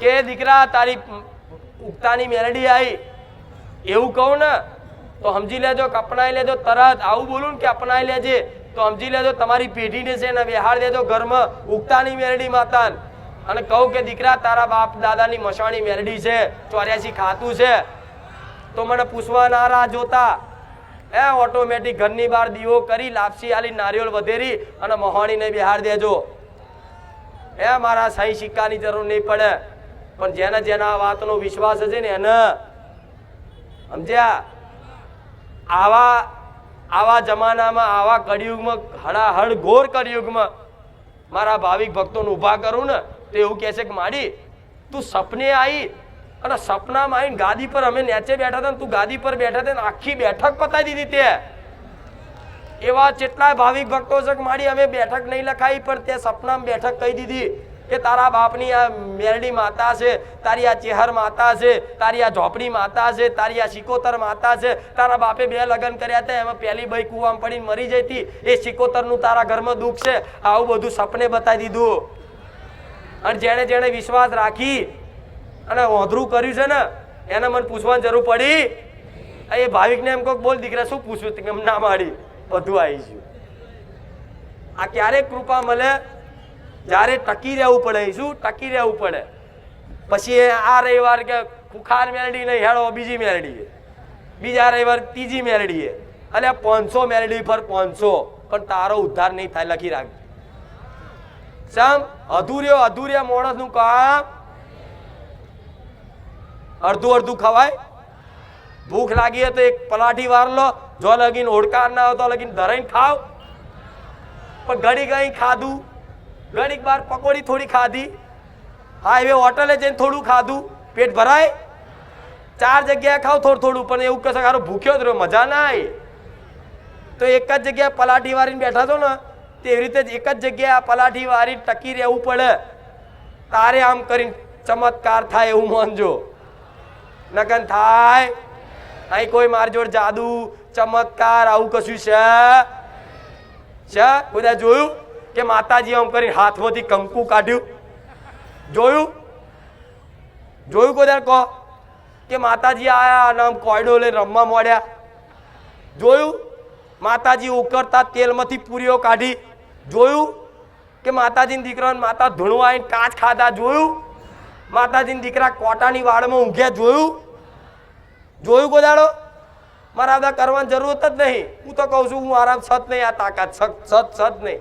કે દીકરા તારી ઉગતાની મેલડી આવી, એવું કહું ને તો સમજી લેજો કે અપનાવી લેજો. તરત આવું બોલું કે અપનાવી લેજે તો સમજી લેજો તમારી પેઢીને છે ને બિહાર દેજો ઘરમાં ઉગતાની મેલડી માતા, અને કહું કે દીકરા તારા બાપ દાદાની મસાણી મેલડી છે, 84 ખાતું છે, તો મને પૂછવા ના રાહ જોતા, ઓટોમેટિક ઘરની બહાર દીવો કરી, લાપસી આલી, નારિયેળ વધેરી અને મહાણીને બિહાર દેજો. મારા સહી સિક્કાની જરૂર નહીં પડે, પણ જેના જેના વાતનો વિશ્વાસ હશે ને એને સમજ્યા. આવા જમાનામાં, આવા કળિયુગમાં, હળાહળ ઘોર કળિયુગમાં મારા ભાવિક ભક્તોને ઊભા કરું ને તો એવું કહે છે કે માડી તું સપને આવી અને સપનામાં આવીને ગાદી પર, અમે નીચે બેઠા હતા, તું ગાદી પર બેઠા હતા, આખી બેઠક પતાવી દીધી તે. એવા કેટલાય ભાવિક ભક્તો છે કે માડી અમે બેઠક નહીં લખાઈ, પણ તે સપનામાં બેઠક કહી દીધી કે તારા બાપની આ મેરડી માતા છે, તારી આ ચેહર માતા છે, તારી આ ઝોપડી માતા છે, તારી આ શિકોતર માતા છે, તારા બાપે 2 લગ્ન કર્યા હતા, એમાં પહેલી ભાઈ કૂવામાં પડીને મરી જઈ હતી, એ શિકોતરનું તારા ઘરમાં દુઃખ છે. આવું બધું સપને બતાવી દીધું. અને જેણે જેણે વિશ્વાસ રાખી અને ઓંધરું કર્યું છે ને એને મને પૂછવાની જરૂર પડી. એ ભાવિકને એમ કહો બોલ દીકરા શું પૂછ્યું, એમ ના માડી બધું આવી ગયું. આ ક્યારેક કૃપા મળે જ્યારે ટકી રહેવું પડે. શું ટકી રહેવું પડે? પછી આ રવિવાર કે ખુખાર મેલડી નહીં, હેડો બીજી મેલડી, બીજા રવિવાર ત્રીજી મેલડી, એટલે 500 મેલડી પર 500, પણ તારો ઉદ્ધાર નહીં થાય. લખી રાખ. સમ અધૂર્ય માણસનું કામ અડધું અડધું ખવાય. ભૂખ લાગી હોય તો એક પલાઠી વાર લો, જો લગીન ઓળકાર ના હોય તો લગીન ધરાઈને ખાવ. પણ ઘડીક અહીં ખાધું, ઘડીક બાર પકોડી થોડી ખાધી, હાઈવે હોટલે જઈને થોડું ખાધું, પેટ ભરાય? 4 જગ્યાએ ખાવ થોડું થોડું, પણ એવું કહેશે સારું ભૂખ્યો જ રહ્યો, મજા ના આવી. તો એક જ જગ્યાએ પલાઠી વારીને બેઠા છો ને તેવી રીતે જ એક જ જગ્યાએ આ પલાઠી વારી ટકી રહેવું પડે. તારે આમ કરીને ચમત્કાર થાય એવું માનજો, નકન થાય અહીં કોઈ મારી જોડે જાદુ ચમત્કાર આવું કશું છે? બધા જોયું કે માતાજી આમ કરીને હાથમાંથી કંકુ કાઢ્યું? જોયું કોઈ કહો કે માતાજી આયા અને આમ કોયડો લઈને રમવા મળ્યા? જોયું? માતાજી ઉકળતા તેલમાંથી પૂરીઓ કાઢી? જોયું? કે માતાજીના દીકરાને માતા ધૂણવા આવીને કાચ ખાધા? જોયું? માતાજીના દીકરા કોટાની વાડમાં ઊંઘ્યા? જોયું ગોદાડો? મારા બધા કરવાની જરૂરત જ નહીં. હું તો કહું છું હું આરામ સત નહીં, આ તાકાત સત નહીં.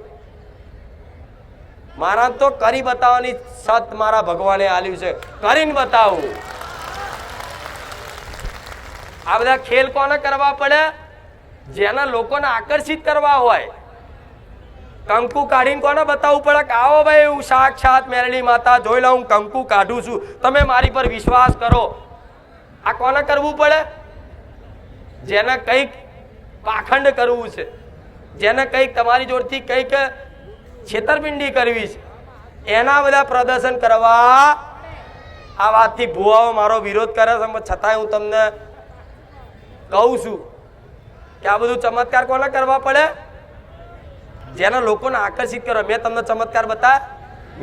મારા તો કરી બતાવવાની સત મારા ભગવાને આલ્યું છે, કરીને બતાવું. આ બધા ખેલ કોને કરવા પડે? જેના લોકોને આકર્ષિત કરવા હોય. કંકુ કાઢીને કોને બતાવવું પડે કે આવો ભાઈ હું સાક્ષાત મેરડી માતા જોઈ લઉં, કંકુ કાઢું છું, તમે મારી પર વિશ્વાસ કરો. આ કોને કરવું પડે? જેને કંઈક પાખંડ કરવું છે, જેને કંઈક તમારી જોડથી કંઈક છેતરપિંડી કરવી છે, એના બધા પ્રદર્શન કરવા. આ વાતથી ભુવાઓ મારો વિરોધ કરે છે, છતાંય હું તમને કહું છું કે આ બધું ચમત્કાર કોને કરવા પડે? જેના લોકોને આકર્ષિત કરો. મેં તમને ચમત્કાર બતાવ્યા?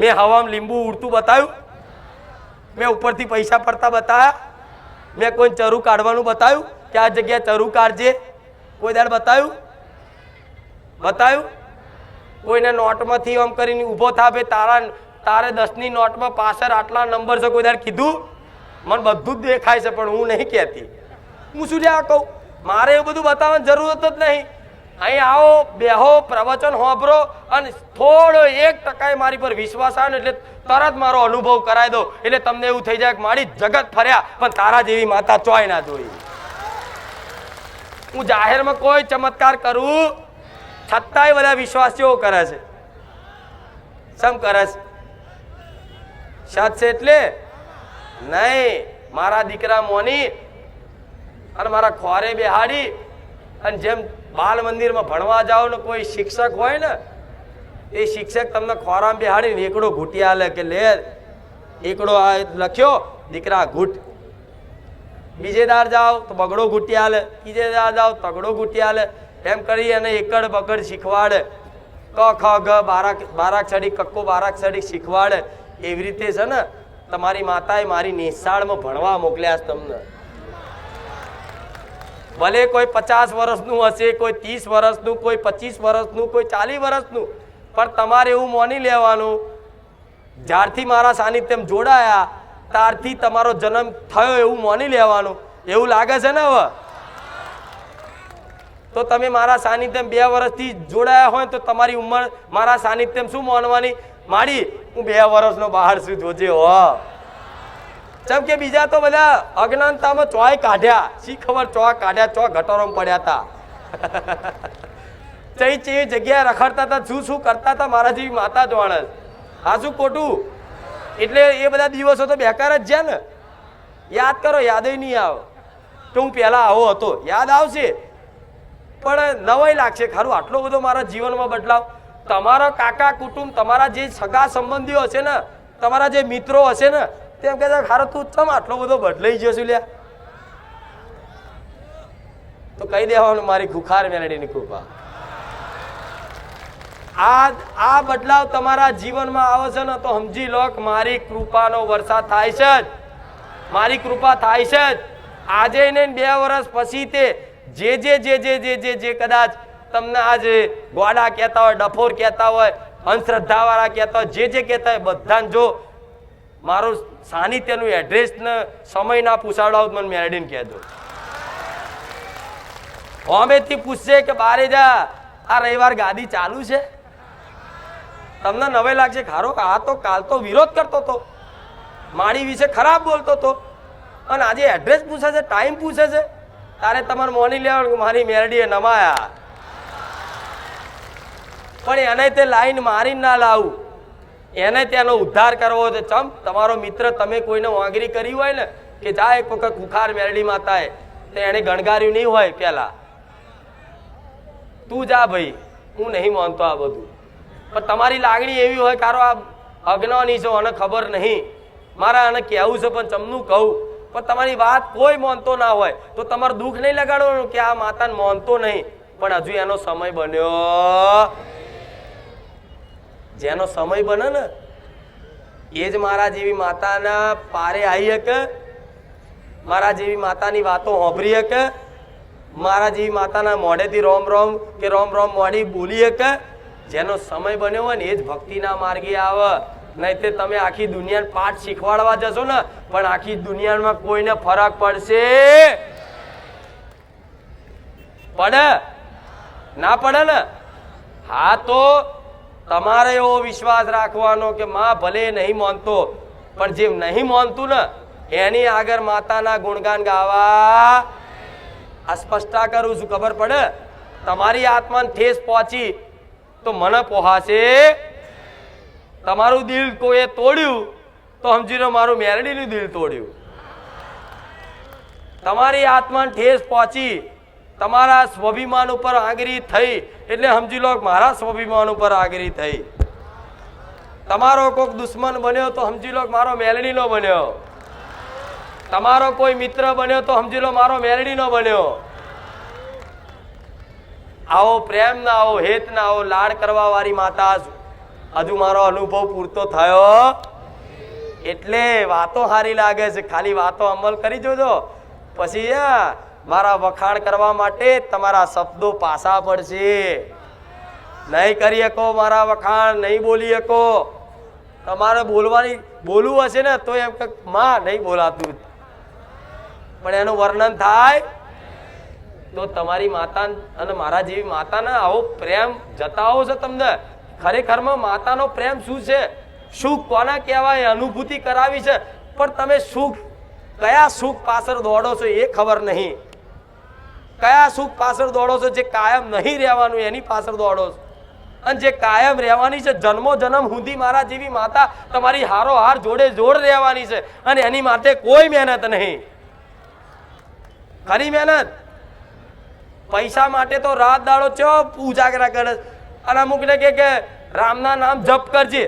મેં હવામાં લીંબુ ઉડતું બતાવ્યું? મેં ઉપરથી પૈસા પડતા બતાવ્યા? મેં કોઈ ચરું કાઢવાનું બતાવ્યું કે આ જગ્યાએ ચરું કાઢજે? કોઈ દાડ બતાવ્યું? બતાવ્યું? કોઈને નોટમાંથી આમ કરીને ઊભો થા ભાઈ તારે 10ની નોટમાં પાછળ આટલા નંબર છે, કોઈ દાડ કીધું? મને બધું જ દેખાય છે પણ હું નહીં કહેતી. હું શું જ્યાં કહું? મારે એવું બધું બતાવવાની જરૂરત જ નહીં. અહીં આવો, બેહો, પ્રવચન હોંભરો અને થોડો 1% મારી પર વિશ્વાસ આવે ને એટલે તરત મારો અનુભવ કરાવી દો એટલે તમને એવું થઈ જાય કે મારી જગત ફર્યા પણ તારા જેવી માતા ચોય ના જોઈ. હું જાહેરમાં કોઈ ચમત્કાર કરું છતાંય બધા વિશ્વાસીઓ કરે છે. સમ કરે છે? સત છે એટલે નહીં. મારા દીકરા મોની અને મારા ખોરે બેહાડી અને જેમ બાલ મંદિરમાં ભણવા જાઓ ને કોઈ શિક્ષક હોય ને એ શિક્ષક તમને ખોરામાં બેહાડીને એકડો ઘૂંટી આલે કે લે એકડો આ લખ્યો દીકરા ઘૂંટ. બીજે દાર જાઓ તો બગડો ઘૂંટી આલે, ત્રીજે દાર જાઓ તગડો ઘૂંટી આલે. એમ કરી અને એકડ બગડ શીખવાડે. ક ખ ગ બારાક્ષરી કક્કો બારાક્ષરી શીખવાડે. એવી રીતે છે ને તમારી માતાએ મારી નિશાળમાં ભણવા મોકલ્યા છે તમને. ભલે કોઈ 50 વર્ષનું હશે, કોઈ 30 વર્ષનું, કોઈ 25 વર્ષનું, કોઈ 40 વર્ષનું, પણ તમારે એવું માની લેવાનું જ્યારથી મારા સાનિધ્યમાં જોડાયા ત્યારથી તમારો જન્મ થયો એવું માની લેવાનું. એવું લાગે છે ને હવે? તો તમે મારા સાનિધ્યમાં 2 વર્ષથી જોડાયા હોય તો તમારી ઉંમર મારા સાનિધ્યમાં શું માનવાની? માડી હું 2 વર્ષનો બહાર છું જોજે હો. જેમ કે બીજા તો બધા અજ્ઞાનતામાં ચોય કાઢ્યા, શી ખબર ચોય કાઢ્યા, ચો ગટોરમાં પડ્યા હતા. ચઈ ચઈ જગ્યાએ રખડતા હતા, શું કરતા હતા મારા જેવી માતા જ માણસ. હા શું ખોટું? એટલે એ બધા દિવસો તો બેકાર જ છે ને. યાદ કરો, યાદ નહીં આવે તો હું પહેલા આવો હતો. યાદ આવશે પણ નવાઈ લાગશે. ખરું આટલો બધો મારા જીવનમાં બદલાવ? તમારા કાકા કુટુંબ, તમારા જે સગા સંબંધીઓ હશે ને, તમારા જે મિત્રો હશે ને, તેમ કહે ખારો તું ચમ આટલો બધો બદલાઈ ગયો છું લ્યા? તો કહી દેવાનું મારી ખુખાર મેલડીની કૃપા. આ બદલાવ તમારા જીવનમાં આવે છે ને તો સમજી લો કે મારી કૃપાનો વરસાદ થાય છે જ. મારી કૃપા થાય છે જ. આજે નહીં 2 વર્ષ પછી તે જે કદાચ તમને આજે ગોડા કહેતા હોય, ડફોર કહેતા હોય, અંધશ્રદ્ધા વાળા કહેતા હોય, જે કહેતા હોય બધાને જો મારું સાનિધ્યનું એડ્રેસ ને સમય ના પૂછાડાવ મને મેળવીને કહેજો. હોમેથી પૂછશે કે બારે જા આ રવિવાર ગાદી ચાલુ છે? તમને નવે લાગશે ખારો આ તો કાલ તો વિરોધ કરતો હતો, મારી વિશે ખરાબ બોલતો હતો અને આજે એડ્રેસ પૂછે છે, ટાઈમ પૂછે છે. તારે તમારે મોની લેવાનું મારી મેરડીએ નમાયા. પણ એને તે લાઈન મારીને ના લાવું, એને તેનો ઉદ્ધાર કરવો છે. ચમ તમારો મિત્ર તમે કોઈને વાંગરી કરી હોય ને કે જા એક વખત ખુખાર મેરડી માતાએ, તો એને ગણગાર્યું નહીં હોય પેલા તું જા ભાઈ, હું નહીં માનતો આ બધું. પણ તમારી લાગણી એવી હોય કારો આ અજ્ઞાની છો અને ખબર નહીં, મારા આને કહેવું છે પણ ચમનું કહું, પણ તમારી વાત કોઈ માનતો ના હોય તો તમારે દુઃખ નહીં લગાડવાનું કે આ માતાને માનતો નહીં. પણ હજુ એનો સમય બન્યો. જેનો સમય બને ને એ જ મારા જેવી માતાના પારે આવી શકે, મારા જેવી માતાની વાતો સાંભળી શકે, મારા જેવી માતાના મોઢેથી રોમ રોમ કે રોમ રોમ મોઢી બોલી શકે. જેનો સમય બન્યો હોય ને એ જ ભક્તિના માર્ગે આવે. નહીં તે તમે આખી દુનિયાને પાઠ શીખવાડવા જશો ને પણ આખી દુનિયામાં કોઈને ફરક પડશે? પડે ના પડે ને? હા તો તમારે એવો વિશ્વાસ રાખવાનો કે માં ભલે નહીં માનતો પણ જે નહીં માનતું ને એની આગળ માતાના ગુણગાન ગાવા. આ સ્પષ્ટતા કરું છું, ખબર પડે? તમારી આત્માને ઠેસ પહોંચી તો મને પોહાશે. તમારું દિલ કોઈએ તોડ્યું તો સમજી લો મારું મેરડીનું દિલ તોડ્યું. તમારી આત્માને ઠેસ પહોંચી, તમારા સ્વાભિમાન ઉપર આંગળી થઈ એટલે સમજી લો મારા સ્વાભિમાન ઉપર આંગળી થઈ. તમારો કોઈક દુશ્મન બન્યો તો સમજી લો મારો મેલડીનો બન્યો. તમારો કોઈ મિત્ર બન્યો તો સમજી લો મારો મેલડીનો બન્યો. આવો પ્રેમ ના આવો હેત ના આવો લાડ કરવા વાળી માતા હજુ મારો અનુભવ પૂરતો થયો એટલે વાતો સારી લાગે છે, ખાલી વાતો અમલ કરી જોજો, પછી મારા વખાણ કરવા માટે તમારા શબ્દો પાછા પડશે. નહીં કરી શકો મારા વખાણ, નહીં બોલી શકો. તમારે બોલવું હશે ને તો એમ કે માં નહીં બોલાતું, પણ એનું વર્ણન થાય તો તમારી માતા અને મારા જેવી માતાને આવો પ્રેમ જતાવો છે તમને. ખરેખરમાં માતાનો પ્રેમ શું છે, સુખ કોના કહેવાય, અનુભૂતિ કરાવી છે, પણ તમે સુખ કયા સુખ પાછળ દોડો છો એ ખબર નહીં. કયા સુખ પાછળ દોડો છો જે કાયમ નહીં રહેવાનું એની પાછળ દોડો છો, અને જે કાયમ રહેવાની છે જન્મો જન્મ સુધી મારા જેવી માતા તમારી હારો હાર જોડે જોડ રહેવાની છે, અને એની માટે કોઈ મહેનત નહીં. ખરી મહેનત. પૈસા માટે તો રાત દાડો ચો ઉજાગરા કરે, અને અમુકને કે રામના નામ જપ કરજે.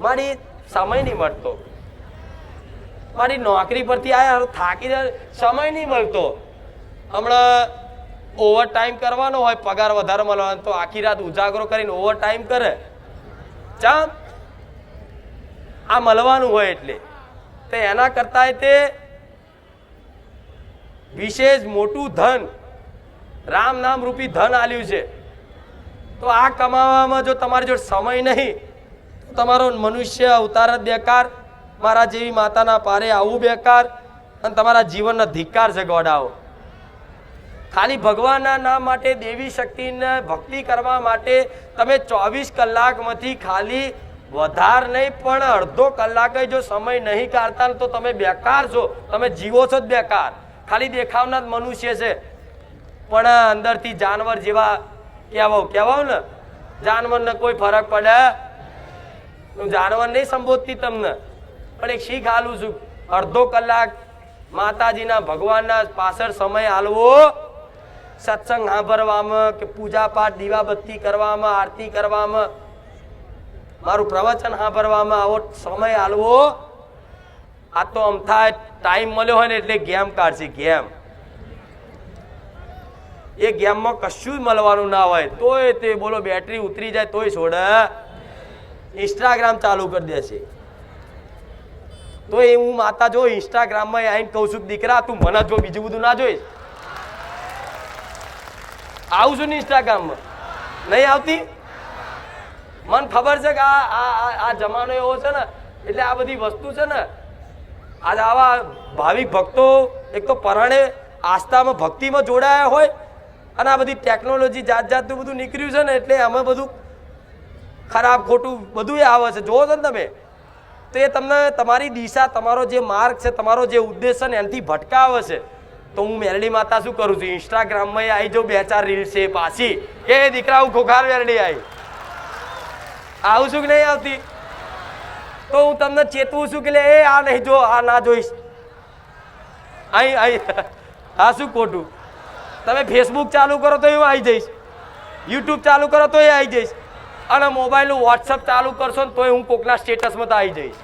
મારી સમય નહીં મળતો, મારી નોકરી પરથી આયા થાકી જાય, સમય નહીં મળતો. હમણાં ઓવર ટાઈમ કરવાનો હોય, પગાર વધારે મળવાનો, તો આખી રાત ઉજાગરો કરીને ઓવર ટાઈમ કરે. ચા આ મળવાનું હોય એટલે તો એના કરતા તે વિશેષ મોટું ધન રામ નામ રૂપી ધન આલ્યું છે. તો આ કમાવામાં જો તમારી જોડે સમય નહીં તો તમારો મનુષ્ય અવતાર જ બેકાર, મારા જેવી માતાના પારે આવું બેકાર, અને તમારા જીવનનો ધિક્કાર છે ગોડાઓ. ખાલી ભગવાનના નામ માટે, દેવી શક્તિને ભક્તિ કરવા માટે તમે 24 કલાકમાંથી ખાલી વધાર નહીં પણ અડધો કલાક જો સમય નહીં કાઢતા તો તમે બેકાર છો, તમે જીવો છો જ બેકાર. ખાલી દેખાવના જ મનુષ્ય છે, પણ અંદરથી જાનવર જેવા કહેવાવ ને, જાનવરને કોઈ ફરક પડે? હું જાનવર નહીં સંબોધતી તમને, પણ એક શીખ આલું છું. અડધો કલાક માતાજીના ભગવાનના પાછળ સમય આલવો, સત્સંગ સાંભળવામાં કે પૂજા પાઠ દીવાબત્તી કરવામાં, આરતી કરવામાં, મારું પ્રવચન સાંભળવામાં આવો સમય આલવો. આ તો અમથા ટાઈમ મળ્યો હોય ને એટલે ગેમ કાઢશે. ગેમ એ ગેમમાં કશું જ મળવાનું ના હોય, તોય તે બોલો બેટરી ઉતરી જાય તોય છોડે, ઇન્સ્ટાગ્રામ ચાલુ કરી દેશે. તો એ હું માતા જો ઇન્સ્ટાગ્રામમાં આવીને કહું છું, દીકરા તું મને જો, બીજું બધું ના જોઈશ. આવું છું ને ઇન્સ્ટાગ્રામમાં, નહીં આવતી? મને ખબર છે કે આ જમાનો એવો છે ને, એટલે આ બધી વસ્તુ છે ને, આજે આવા ભાવિક ભક્તો એક તો પરાણે આસ્થામાં ભક્તિમાં જોડાયા હોય, અને આ બધી ટેકનોલોજી જાત જાતનું બધું નીકળ્યું છે ને, એટલે આમાં બધું ખરાબ ખોટું બધું એ આવે છે. જોવો છો ને તમે, તો એ તમને તમારી દિશા, તમારો જે માર્ગ છે, તમારો જે ઉદ્દેશ છે ને એનાથી ભટકાવે છે. તો હું મેરડી માતા શું કરું છું, ઇન્સ્ટાગ્રામમાં આવી જાઉં, 2-4 રીલ્સ છે પાછી, એ દીકરા હું ખોખાર મેરડી આવી આવું છું કે નહીં આવતી? તો હું તમને ચેતવું છું કે એ આ નહીં જો, આ ના જોઈશ. અહીં આ શું ખોટું? તમે ફેસબુક ચાલુ કરો તો હું આવી જઈશ, યુટ્યુબ ચાલુ કરો તો એ આવી જઈશ, અને મોબાઈલનું વોટ્સઅપ ચાલુ કરશો ને તોય હું કોકના સ્ટેટસમાં તો આવી જઈશ.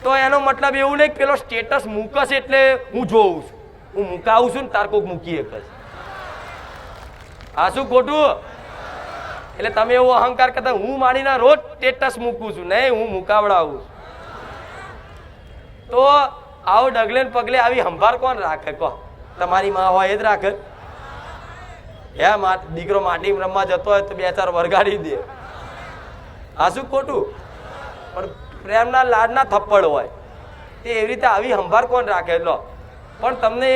તો એનો મતલબ એવું નહીં કે પેલો સ્ટેટસ મૂકશે એટલે હું જોઉં છું, હું મૂકાવું છું ને તાર કોક મૂકી એક જ. આ શું ખોટું? એટલે તમે એવો અહંકાર કરતા હું માણીના રોજ સ્ટેટસ મૂકું છું, નહીં હું મુકાવડાવું છું. તો આવો ડગલે ને પગલે આવી સંભાળ કોણ રાખે? કહો, તમારી માં હોય એ જ રાખે. હે દીકરો માટીમાં રમવા જતો હોય તો 2-4 વરગાડી દે. આ શું ખોટું? પણ પ્રેમના લાડના થપ્પડ હોય તે એવી રીતે આવી સંભાળ કોણ રાખે? લો, પણ તમને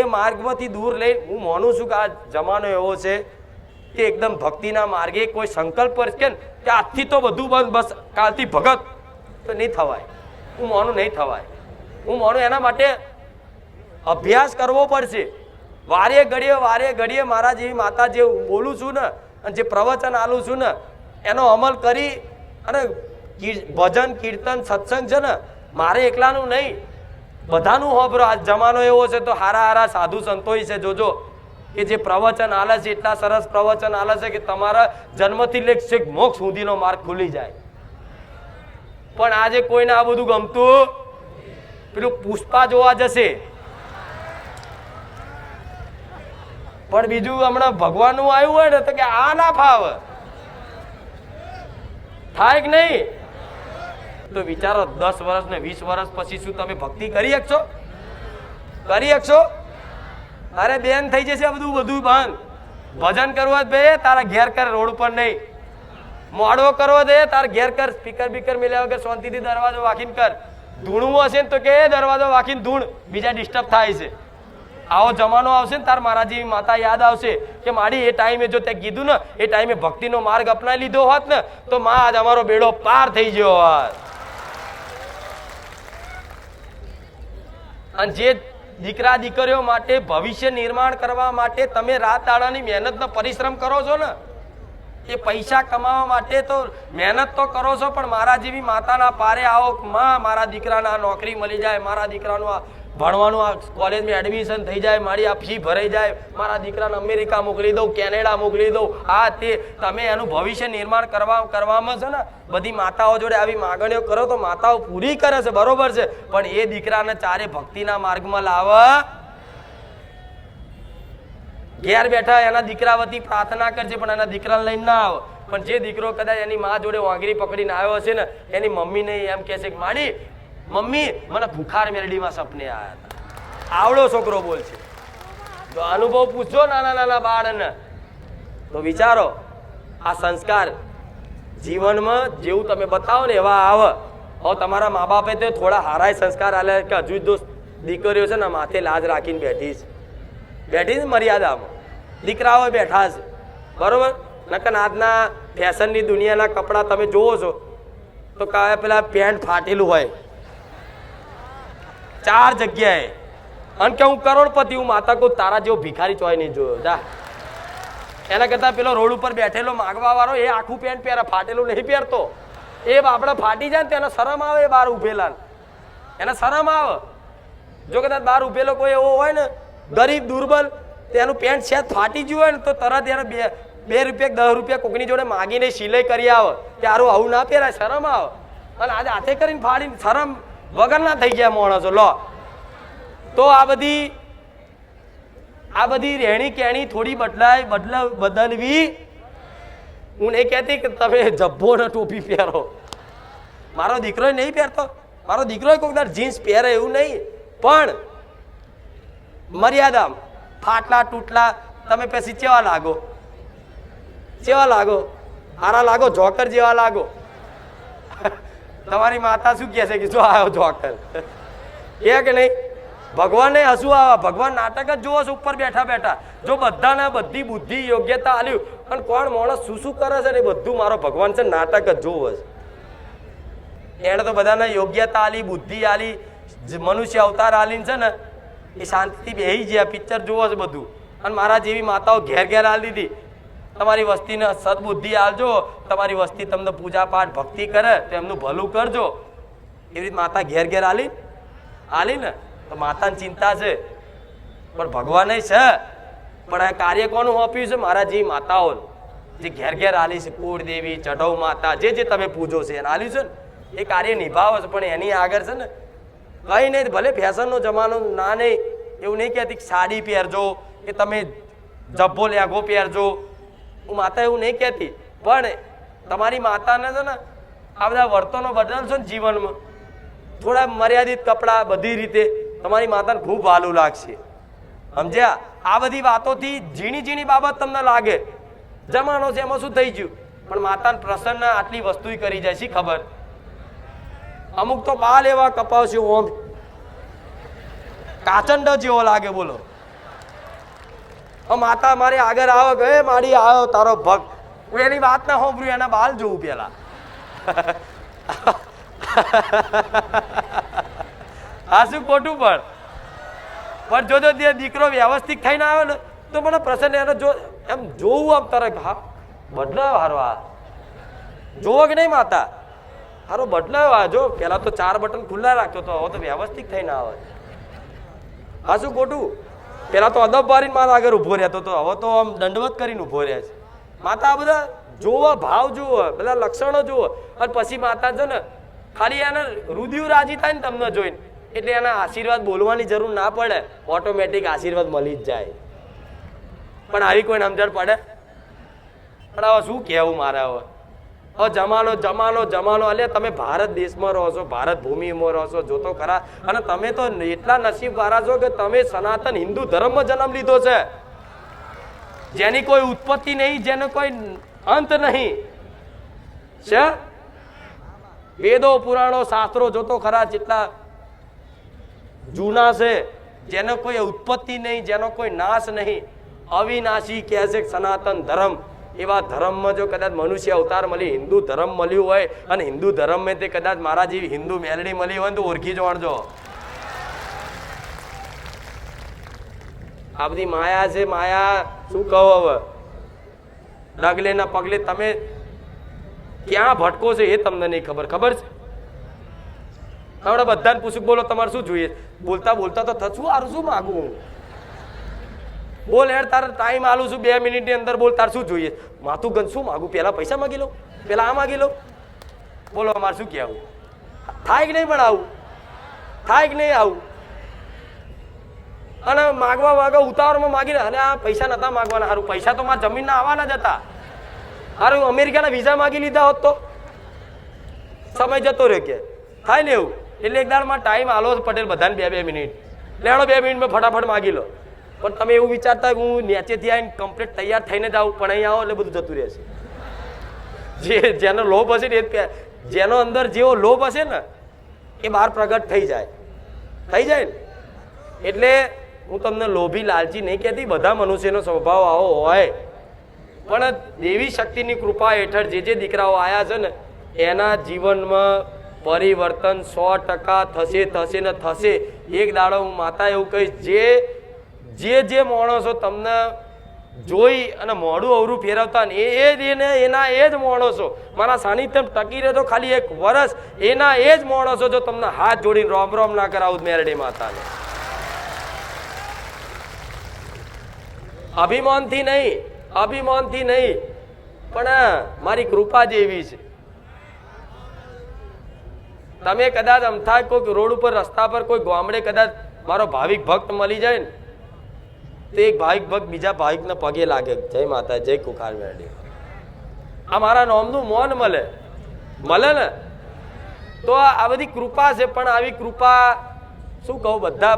એ માર્ગમાંથી દૂર લઈ, હું માનું છું કે આ જમાનો એવો છે કે એકદમ ભક્તિના માર્ગે કોઈ સંકલ્પ કે આજથી તો બધું બંધ, બસ કાલથી ભગત, તો નહીં થવાય. હું માનું નહીં થવાય. હું માનું એના માટે અભ્યાસ કરવો પડશે. વારે ઘડીએ મારા જેવી માતા જે બોલું છું ને, અને જે પ્રવચન આલું છું ને, એનો અમલ કરી અને ભજન કીર્તન સત્સંગ છે ને, મારે એકલાનું નહીં, બધાનું હોબરો. આ જમાનો એવો છે તો હારા સાધુ સંતોય છે, જોજો કે જે પ્રવચન આલે છે, એટલા સરસ પ્રવચન આલે છે કે તમારા જન્મથી લેખ મોક્ષ સુધીનો માર્ગ ખુલી જાય. પણ આજે કોઈને આ બધું ગમતું, પેલું પુષ્પા જોવા જશે, પણ બીજું હમણાં ભગવાનનું આવ્યું હોય ને તો કે આ ના ફાવે, થાય કે નહીં? તો વિચારો 10 વર્ષ ને 20 વર્ષ પછી શું તમે ભક્તિ કરી શકશો? કરી શકશો? અરે બેન થઈ જશે બધું બંધ. ભજન કરવું હોય બે તારા ઘેર કર, રોડ ઉપર નહીં. મોડવો કરવો દે તાર ઘેર કર, સ્પીકર બીકર મિલ્યા વગર શાંતિથી દરવાજો વાકીને કર. ધૂણવું હશે ને તો કે દરવાજો વાકીને ધૂણ, બીજા ડિસ્ટર્બ થાય છે. આવો જમાનો આવશે ને તાર મારાજી માતા યાદ આવશે કે મારી એ ટાઈમે જો તે કીધું ને એ ટાઈમે ભક્તિનો માર્ગ અપનાવી લીધો હોત ને તો માં આજ અમારો બેડો પાર થઈ ગયો હોત. અને જે દીકરા દીકરીઓ માટે ભવિષ્ય નિર્માણ કરવા માટે તમે રાત દાડાની મહેનતનો પરિશ્રમ કરો છો ને, એ પૈસા કમાવા માટે તો મહેનત તો કરો છો, પણ મારા જેવી માતાના પારે આવો, માં મારા દીકરાને આ નોકરી મળી જાય, મારા દીકરાનું આ ભણવાનું આ કોલેજમાં એડમિશન થઈ જાય, મારી આ ફી ભરાઈ જાય, મારા દીકરાને અમેરિકા મોકલી દઉં, કેનેડા મોકલી દઉં, આ તે તમે એનું ભવિષ્ય નિર્માણ કરવામાં છે ને બધી માતાઓ જોડે આવી માગણીઓ કરો તો માતાઓ પૂરી કરે છે, બરોબર છે, પણ એ દીકરાને ચારે ભક્તિના માર્ગમાં લાવે. ઘેર બેઠા એના દીકરા વતી પ્રાર્થના કરશે પણ એના દીકરાને લઈને ના આવે. પણ જે દીકરો કદાચ એની માં જોડે વાંગરી પકડીને આવ્યો હશે ને એની મમ્મીને એમ કહેશે કે માડી મમ્મી મને ભૂખાર મેરડીમાં સપને આવ્યા હતા. આવડો છોકરો બોલ છે. તો અનુભવ પૂછજો નાના બાળને તો વિચારો આ સંસ્કાર જીવનમાં જેવું તમે બતાવો ને એવા આવે. હવે તમારા મા બાપે તો થોડા હારાય સંસ્કાર આલ્યા કે હજુ દોસ્ત દીકરીઓ છે ને માથે લાજ રાખીને બેઠી છે મર્યાદામાં, દીકરાઓ બેઠા છે, બરોબર. નકર આજના ફેશનની દુનિયાના કપડા તમે જોવો છો તો કાવે પેલા પેન્ટ ફાટેલું હોય 4 જગ્યાએ, અને કે હું કરોડપતિ, હું માતા કહું તારા જેવો ભિખારી ચોય નહીં જોયો જા. એના કરતા પેલો રોડ ઉપર બેઠેલો માગવા વાળો એ આખું પેન્ટ પહેરે, ફાટેલું નહીં પહેરતો. એ બાપડા ફાટી જાય ને તો એને શરમ આવે, બહાર ઉભેલા એને શરમ આવે. જો કદાચ બહાર ઉભેલો કોઈ એવો હોય ને ગરીબ દુર્બલ તેનું પેન્ટ સેજ ફાટી ગયું હોય ને તો તરત એને 2 રૂપિયા 10 રૂપિયા કોકની જોડે માગીને સિલાઈ કરી આવે કે આરું આવું ના પહેરાય, શરમ આવે. અને આજે હાથે કરીને ફાડીને શરમ વગર ના થઈ ગયા માણસો. લો તો આ બધી રહેણી કેણી થોડી બદલવી. હું નહીં કહેતી કે તમે જબ્બો ને ટોપી પહેરો, મારો દીકરો નહીં પહેરતો, મારો દીકરો કોઈક દર જીન્સ પહેરે એવું નહીં, પણ મર્યાદા. ફાટલા તૂટલા તમે પછી ચેવા લાગો, હારા લાગો, જોકર જેવા લાગો. તમારી માતા શું કહે છે કે જો આવ્યો જોકર કે નહીં? ભગવાનને હસવું આવે, ભગવાન નાટક જ જોવો છે ઉપર બેઠા બેઠા. જો બધાને બધી બુદ્ધિ યોગ્યતા આલ્યું અને કોણ માણસ શું કરે છે ને એ બધું મારો ભગવાન છે નાટક જ જોવો છે. એને તો બધાને યોગ્યતા આલી, બુદ્ધિ આલી, મનુષ્ય અવતાર આલીને છે ને એ શાંતિથી બેસી ગયા પિક્ચર જોવો છે બધું. અને મારા જેવી માતાઓ ઘેર ઘેર આલી દીધી, તમારી વસ્તીને સદબુદ્ધિ આલજો, તમારી વસ્તી તમને પૂજા પાઠ ભક્તિ કરે તો એમનું ભલું કરજો. એવી રીતે માતા ઘેર ઘેર આલી ને તો માતાની ચિંતા છે, પણ ભગવાને છે. પણ આ કાર્ય કોનું સોંપ્યું છે? મારા જેવી માતાઓ જે ઘેર ઘેર આલી છે, કુળદેવી, ચઢવ માતા, જે તમે પૂજો છે એને આલ્યું છે ને એ કાર્ય નિભાવે છે. પણ એની આગળ છે ને કઈ નહીં, ભલે ફેશનનો જમાનો ના નહીં એવું નહીં કહેતી સાડી પહેરજો કે તમે જબ્બો લેઘો પહેરજો, હું માતા એવું નહીં કહેતી. પણ તમારી માતાને છે ને આ બધા વર્તનો બદલશો ને જીવનમાં, થોડા મર્યાદિત કપડાં, બધી રીતે તમારી માતાને ખૂબ વાલું લાગશે. સમજ્યા? આ બધી વાતોથી ઝીણી બાબત તમને લાગે જમાનો છે એમાં શું થઈ ગયું, પણ માતાને પ્રસન્ન આટલી વસ્તુ કરી જાય છે ખબર. અમુક તો બાલ એવા કપાવશે ઓમ કાચંડ જેવો લાગે. બોલો માતા મારી આગળ આવે કે મારી આવ્યો તારો ભક્ત, હું એની વાત ના સાંભળ્યું, એના બાલ જોવું પેલા. હા શું ખોટું? પણ જોજો દીકરો વ્યવસ્થિત થઈને આવ્યો ને તો મને પ્રસન્ન એને જો એમ જોવું આમ તરત હા બદલાયો હારો, આ જોવો કે નહીં માતા હારો બદલાયો. આ જો પેલા તો 4 બટન ખુલ્લા રાખતો હતો, હવે તો વ્યવસ્થિત થઈને આવે. હા શું ખોટું? પેલા તો અદબ બારીને મારા આગળ ઉભો રહેતો હતો, હવે તો આમ દંડવત કરીને ઉભો રહે છે. માતા આ બધા જોવો, ભાવ જુઓ, બધા લક્ષણો જુઓ, અને પછી માતા છે ને ખાલી એના રુધિયું રાજી થાય ને તમને જોઈને એટલે એના આશીર્વાદ બોલવાની જરૂર ના પડે, ઓટોમેટિક આશીર્વાદ મળી જ જાય. પણ આવી કોઈને સમજણ પડે? પણ હવે શું કહેવું મારે? હવે જમાનો જમાનો જમાનો અલે તમે ભારત દેશમાં રહો છો, ભારત ભૂમિમાં રહો છો, જોતો ખરા. અને તમે તો એટલા નસીબવાળા છો કે તમે સનાતન હિન્દુ ધર્મમાં જન્મ લીધો છે, જેની કોઈ ઉત્પત્તિ નહીં, જેનો કોઈ અંત નહીં છે. વેદો પુરાણો શાસ્ત્રો જોતો ખરા જેટલા જૂના છે, જેનો કોઈ ઉત્પત્તિ નહીં, જેનો કોઈ નાશ નહીં, અવિનાશી કહે છે સનાતન ધર્મ. એવા ધર્મમાં જો કદાચ મનુષ્ય અવતાર મળી, હિન્દુ ધર્મ મળ્યું હોય અને હિન્દુ ધર્મમાં તે કદાચ મારા જેવી હિન્દુ મેલડી મળી હોય તો ઓળખી જોડજો. આ બધી માયા છે, માયા શું કહો હવે? ડગલે ના પગલે તમે ક્યાં ભટકો છે એ તમને નહીં ખબર. ખબર છે? હમણાં બધાને પૂછું, બોલો તમારે શું જોઈએ? બોલતા બોલતા તો થશું આરું શું માગું હું? બોલ યાર, તારે ટાઈમ આલું છું 2 મિનિટની અંદર, બોલ તાર શું જોઈએ? માથું ગંજ શું માગું? પેલા પૈસા માગી લો, પેલા આ માગી લો. બોલો અમારે શું કહેવું? થાય કે નહીં? પણ આવું થાય કે નહીં? આવું અને માગવા માગવા ઉતાવળમાં માગી લે. અને આ પૈસા નતા માગવાના, સારું પૈસા તો મારા જમીનના આવવાના જ હતા. સારું અમેરિકાના વિઝા માગી લીધા હોત તો સમય જતો રહ્યો. કે થાય ને એવું? એટલે એક દાડમાં ટાઈમ આલો પટેલ બધાને 2-2 મિનિટ લેણો, 2 મિનિટમાં ફટાફટ માગી લો. પણ તમે એવું વિચારતા હું નીચેથી આવીને કમ્પ્લીટ તૈયાર થઈને જ આવું, પણ અહીં આવો એટલે બધું જતું રહેશે. જેનો લોભ હશે ને એ, જેનો અંદર જેવો લોભ હશે ને એ બહાર પ્રગટ થઈ જાય ને. એટલે હું તમને લોભી લાલચી નહીં કહેતી, બધા મનુષ્યનો સ્વભાવ આવો હોય. પણ દેવી શક્તિની કૃપા હેઠળ જે દીકરાઓ આવ્યા છે ને એના જીવનમાં પરિવર્તન 100% થશે ને થશે. એક દાડો હું માતા એવું કહીશ, જે માણસો તમને જોઈ અને મોઢું અવરું ફેરવતા ને એના એ જ માણસો મારા સાનિધ્યમ ટકી રહેતો ખાલી 1 વર્ષ, એના એ જ માણસો જો તમને હાથ જોડીને રોમ રોમ ના કરાવું મેરડી માતાને. અભિમાનથી નહીં, પણ મારી કૃપા જેવી છે. તમે કદાચ અમથા કોઈ રોડ ઉપર રસ્તા પર કોઈ ગામડે કદાચ મારો ભાવિક ભક્ત મળી જાય ને તો એક ભાવિક ભક્ત બીજા ભાવિકને પગે લાગે, જય માતા, જય કુખાર મેરડી. આ મારા નોમનું મોન મળે ને તો આ બધી કૃપા છે. પણ આવી કૃપા શું કહું, બધા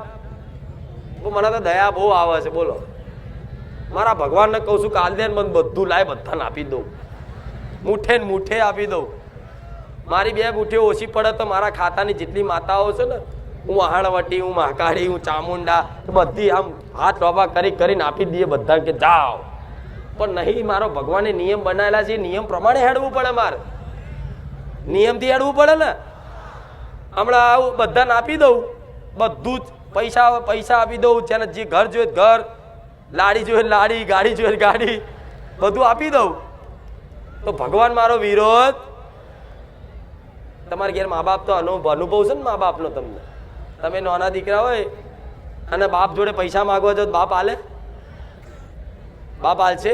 મને તો દયા બહુ આવે છે. બોલો મારા ભગવાનને કહું છું, કાલ દે મને બધું લાય, બધાને આપી દઉં, મુઠ્ઠે ને મુઠ્ઠે આપી દઉં. મારી 2 મુઠ્ઠીઓ ઓછી પડે તો મારા ખાતાની જેટલી માતાઓ છે ને, હું આહણવટી, હું મહાકાળી, હું ચામુંડા, બધી આમ હાથ લોભા કરીને આપી દઈએ બધા કે જાઓ. પણ નહીં, મારો ભગવાને નિયમ બનાવેલા છે, નિયમ પ્રમાણે હેડવું પડે. મારે નિયમથી હેડવું પડે ને. હમણાં આવું બધાને આપી દઉં, બધું જ પૈસા આપી દઉં, જેને જે ઘર જોઈએ ઘર, લાડી જોઈએ લાડી, ગાડી જોઈએ ગાડી, બધું આપી દઉં. તો ભગવાન મારો વિરોધ. તમારા ઘેર મા બાપ તો અનુભવ છે ને મા બાપનો તમને. તમે નાના દીકરા હોય અને બાપ જોડે પૈસા માગવા જો બાપ હાલે? બાપ હાલશે?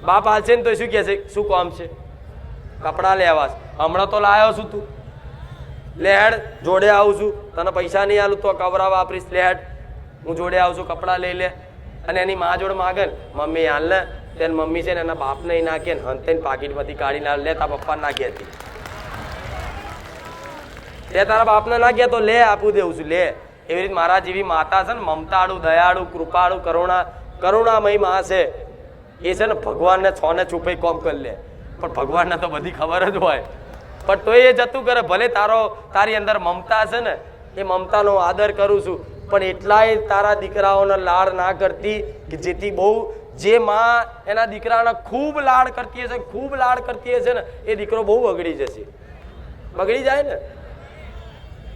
બાપ હાલશે ને તો શું કહે છે? શું કામ છે? કપડાં લેવા. હમણાં તો લાવ્યો છું તું, લેડ જોડે આવું છું, તને પૈસા નહીં આલું તો કવરા વાપરીશ, લેડ હું જોડે આવું છું, કપડાં લઈ લે. અને એની મા જોડે માગે ને, મમ્મી હાલ ને, તેને મમ્મી છે ને એના બાપ નહીં નાખે ને હંતે પાકીટમાંથી કાઢીને લે, તારા પપ્પા નાખી હતી, તે તારા બાપને નાખ્યા તો લે, આપું દેવું છું, લે. એવી રીતે મારા જેવી માતા છે ને, મમતાળુ, દયાળુ, કૃપાળુ, કરુણામય માં છે. એ છે ને ભગવાનને છોને છુપે કોમ કરી લે. પણ ભગવાનને તો બધી ખબર જ હોય, પણ તો એ જતું કરે. ભલે તારી અંદર મમતા છે ને, એ મમતાનો આદર કરું છું, પણ એટલાય તારા દીકરાઓને લાડ ના કરતી કે જેથી બહુ જે માં એના દીકરાને ખૂબ લાડ કરતી હશે, ખૂબ લાડ કરતી હશે ને, એ દીકરો બહુ બગડી જશે, બગડી જાય ને.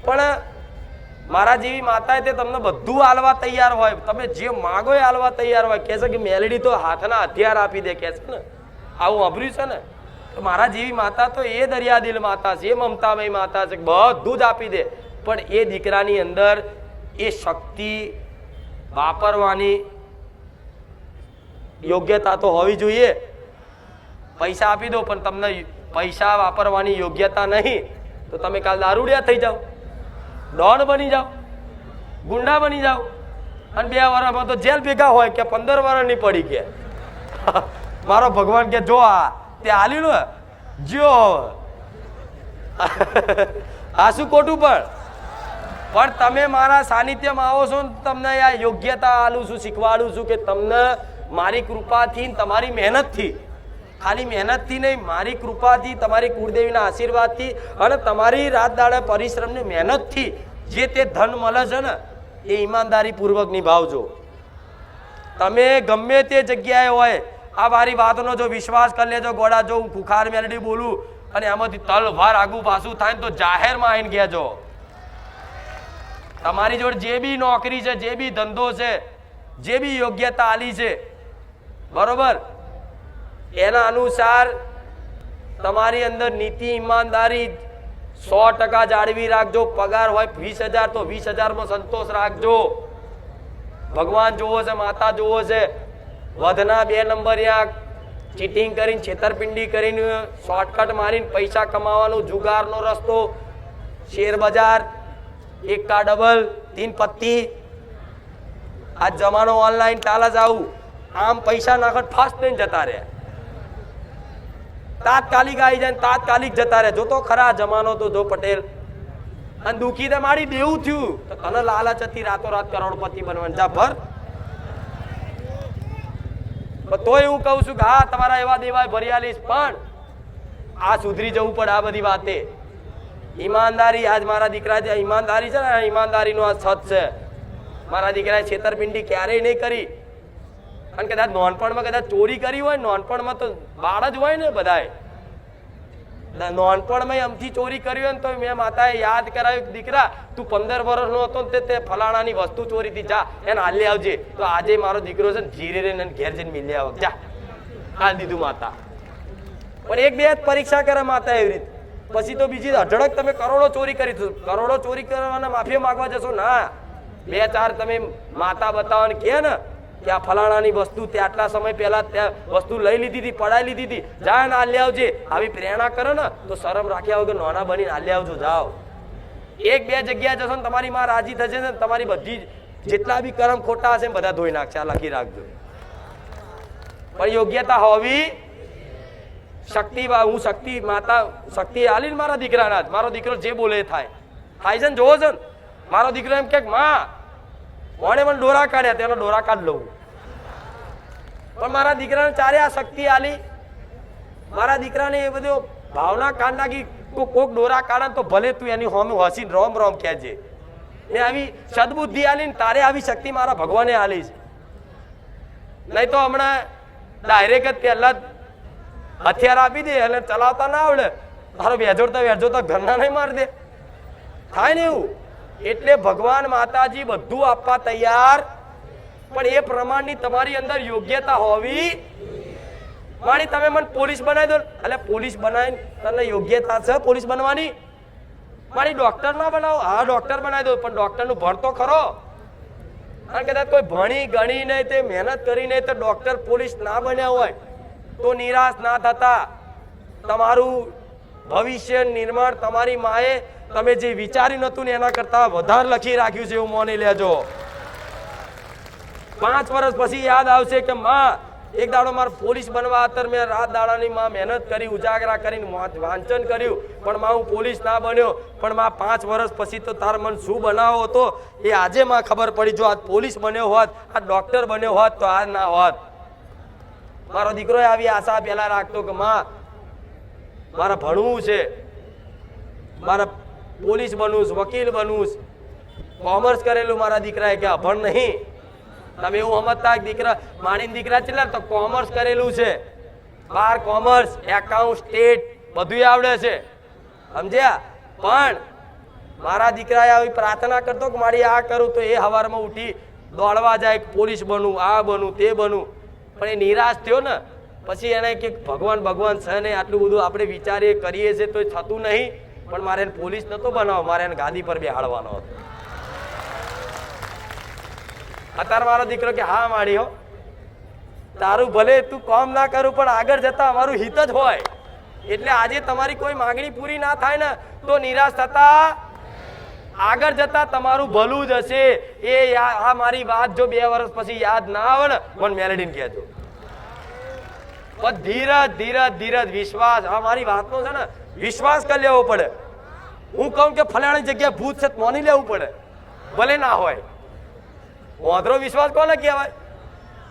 પણ મારા જેવી માતા તે તમને બધું આલવા તૈયાર હોય, તમે જે માગો એ આલવા તૈયાર હોય. કહે છે કે મેલડી તો હાથના હથિયાર આપી દે, કહે છે ને, આવું સાંભળ્યું છે ને. તો મારા જેવી માતા તો એ દરિયાદિલ માતા છે, એ મમતામય માતા છે, બધું જ આપી દે. પણ એ દીકરાની અંદર એ શક્તિ વાપરવાની યોગ્યતા તો હોવી જોઈએ. પૈસા આપી દો પણ તમને પૈસા વાપરવાની યોગ્યતા નહીં તો તમે કાલ દારૂડિયા થઈ જાઓ, ડોન બની જાઓ, ગુંડા બની જાઓ. અને 2 વર્ષમાં તો જેલ ભેગા હોય કે 15 વર્ષની પડી કે મારો ભગવાન કે જો આ તે હાલી લો જો આ શું ખોટું પણ તમે મારા સાનિધ્યમાં આવો છો ને તમને આ યોગ્યતા આલું છું, શીખવાડું છું કે તમને મારી કૃપાથી તમારી મહેનતથી, ખાલી મહેનતથી નહીં, મારી કૃપાથી, તમારી કુળદેવીના આશીર્વાદથી અને તમારી રાત દાડે પરિશ્રમની મહેનતથી જે તે ધન મળે છે ને એ ઈમાનદારી પૂર્વક નિભાવજો. તમે ગમે તે જગ્યાએ હોય આ મારી વાતનો જો વિશ્વાસ કરી લેજો. ગોડા જો હું ખુખાર મેલડી બોલું અને આમાંથી તલવાર આગુ પાછું થાય ને તો જાહેરમાં આવીને કહેજો. તમારી જોડે જે બી નોકરી છે, જે બી ધંધો છે, જે બી યોગ્યતા આલી છે, બરોબર, એના અનુસાર તમારી અંદર નીતિ ઈમાનદારી 100% જાળવી રાખજો. પગાર હોય 20,000 તો 20,000માં સંતોષ રાખજો. ભગવાન જોવો છે, માતા જોવો છે. વધના 2 નંબરિયા ચીટિંગ કરીને, છેતરપિંડી કરીને, શોર્ટકટ મારીને પૈસા કમાવાનો જુગારનો રસ્તો, શેર બજાર, 1 કા ડબલ 3 પત્તી, આ જમાનો ઓનલાઈન ચાલે જ આવું. આમ પૈસા નાખત ફાસ્ટ થઈને જતા રહે, તાત્કાલિક આવી જાય, તાત્કાલિક જતા રહે. જો તો ખરા જમાનો તો જો પટેલ. અને દુખી તે મારી દેવું થયું તો તને લાલચ હતી રાતોરાત કરોડપતિ બનવાની, જા ભર. તોય હું કહું છું કે હા તમારા એવા દેવાય ભરી આલીશ, પણ આ સુધરી જવું પડે. આ બધી વાતે ઈમાનદારી, આજ મારા દીકરા જે ઈમાનદારી છે ને, ઈમાનદારીનો આ છત છે. મારા દીકરાએ છેતરપિંડી ક્યારેય નહીં કરી. અને કદાચ નોનપણમાં કદાચ ચોરી કરી હોય, નોનપણમાં તો બાળ જ હોય ને બધાએ, નોનપણમાં અમથી ચોરી કરી હોય ને તો મેં માતાએ યાદ કરાવ્યું, દીકરા તું 15 વર્ષનો હતો ને તે ફલાણાની વસ્તુ ચોરી હતી, જા એને હાલી આવજે. તો આજે મારો દીકરો છે ને ધીરે રહીને ઘેર જઈને મિલી આવ, જા હાલ દીધું માતા. પણ 1-2 જ પરીક્ષા કરે માતા એવી રીતે. પછી તો બીજી અઢળક તમે કરોડો ચોરી કરી, કરોડો ચોરી કરવાના માફી માંગવા જશો ના. 2-4 તમે માતા બતાવો ને કે ને કે આ ફલાણાની વસ્તુ તે આટલા સમય પહેલા ત્યાં વસ્તુ લઈ લીધી હતી, પડાઈ લીધી હતી, જા ને હાલી આવજે. આવી પ્રેરણા કરો ને તો શરમ રાખ્યા વગર નોના બનીને હાલી આવજો. જાઓ 1-2 જગ્યાએ જશો ને તમારી માં રાજી થશે ને તમારી બધી જેટલા બી કર્મ ખોટા હશે બધા ધોઈ નાખશે. આ લખી રાખજો. પણ યોગ્યતા હોવી, શક્તિ, હું શક્તિ માતા શક્તિ આલી ને મારા દીકરાના જ. મારો દીકરો જે બોલે થાય થાય છે ને, જોવો છે ને. મારો દીકરો એમ કે માં કોણે મને ડોરા કાઢ્યા, તેનો ડોરા કાઢ લઉં. પણ મારા દીકરાને ચારે આ શક્તિ આલી. મારા દીકરાને એ બધો ભાવના કાઢ નાખી. કોક ડોરા કાઢે તો ભલે તું એની હોમે હસીને રોમ રોમ કહેજે. ને આવી સદબુદ્ધિ આલી ને તારે આવી શક્તિ મારા ભગવાને આલી છે. નહીં તો હમણાં ડાયરેક્ટ જ પહેલા હથિયાર આપી દે એટલે ચલાવતા ના આવડે, તારો વેજોડતા ઘરના નહીં મારી દે, થાય ને એવું. એટલે ભગવાન માતાજી બધું આપવા તૈયાર, પણ એ પ્રમાણની તમારી અંદર યોગ્યતા હોવી. મારી તમે મને પોલીસ બનાવી દો, એટલે પોલીસ બનાવીને તને યોગ્યતા છે પોલીસ બનવાની? મારી ડોક્ટર ના બનાવો, હા ડોક્ટર બનાવી દો, પણ ડોક્ટરનું ભણ તો ખરો. અને કદાચ કોઈ ભણી ગણી નહીં, તે મહેનત કરી નહીં, તો ડોક્ટર પોલીસ ના બન્યા હોય તો નિરાશ ના થતા. તમારું ભવિષ્ય નિર્માણ તમારી માએ તમે જે વિચારી નતું ને એના કરતા વધારે લખી રાખ્યું છે, એવું માની લેજો. 5 વર્ષ પછી યાદ આવશે કે માં એક દાડો મારે પોલીસ બનવા અત્યારે મેં રાત દાડાની માં મહેનત કરી, ઉજાગરા કરીને વાંચન કર્યું, પણ માં હું પોલીસ ના બન્યો. પણ માં 5 વર્ષ પછી તો તાર મને શું બનાવો હતો એ આજે માં ખબર પડી. જો આજ પોલીસ બન્યો હોત, આ ડોક્ટર બન્યો હોત તો આ ના હોત. મારો દીકરો આવી આશા પેલા રાખતો કે માં મારે ભણવું છે, મારે પોલીસ બનવું, વકીલ બનવું. કોમર્સ કરેલું મારા દીકરાએ કે અભણ નહીં. તમે એવું સમજતા દીકરા માણી દીકરા છે તો કોમર્સ કરેલું છે, 12 કોમર્સ, એકાઉન્ટ, સ્ટેટ બધું આવડે છે, સમજ્યા. પણ મારા દીકરાએ આવી પ્રાર્થના કરતો કે મારી આ કરું તો એ સવારમાં ઉઠી દોડવા જાય, પોલીસ બનવું, આ બનવું, તે બનવું. પણ એ નિરાશ થયો ને પછી એને કે ભગવાન ભગવાન છે ને, આટલું બધું આપણે વિચારીએ કરીએ છીએ તો થતું નહીં. પણ મારે એને પોલીસ નતો બનાવો, મારે એને ગાદી પર બેહાડવાનો હતો. અત્યારે મારો દીકરો કે હા માડી હો, તારું ભલે તું કામ ના કરું પણ આગળ જતા અમારું હિત જ હોય. એટલે આજે તમારી કોઈ માંગણી પૂરી ના થાય ને તો નિરાશ થતા. આગળ જતા તમારું ભલું જ હશે. આ મારી વાત જો 2 વર્ષ પછી યાદ ના આવે ને મને મેલેડીને કહેજો. પણ ધીરજ ધીરજ ધીરજ વિશ્વાસ, આ મારી વાતનો છે ને વિશ્વાસ કરી લેવો પડે. હું કહું કે ફલાણી જગ્યાએ ભૂત છે માની લેવું પડે, ભલે ના હોય. વાંધરો વિશ્વાસ કોને કહેવાય?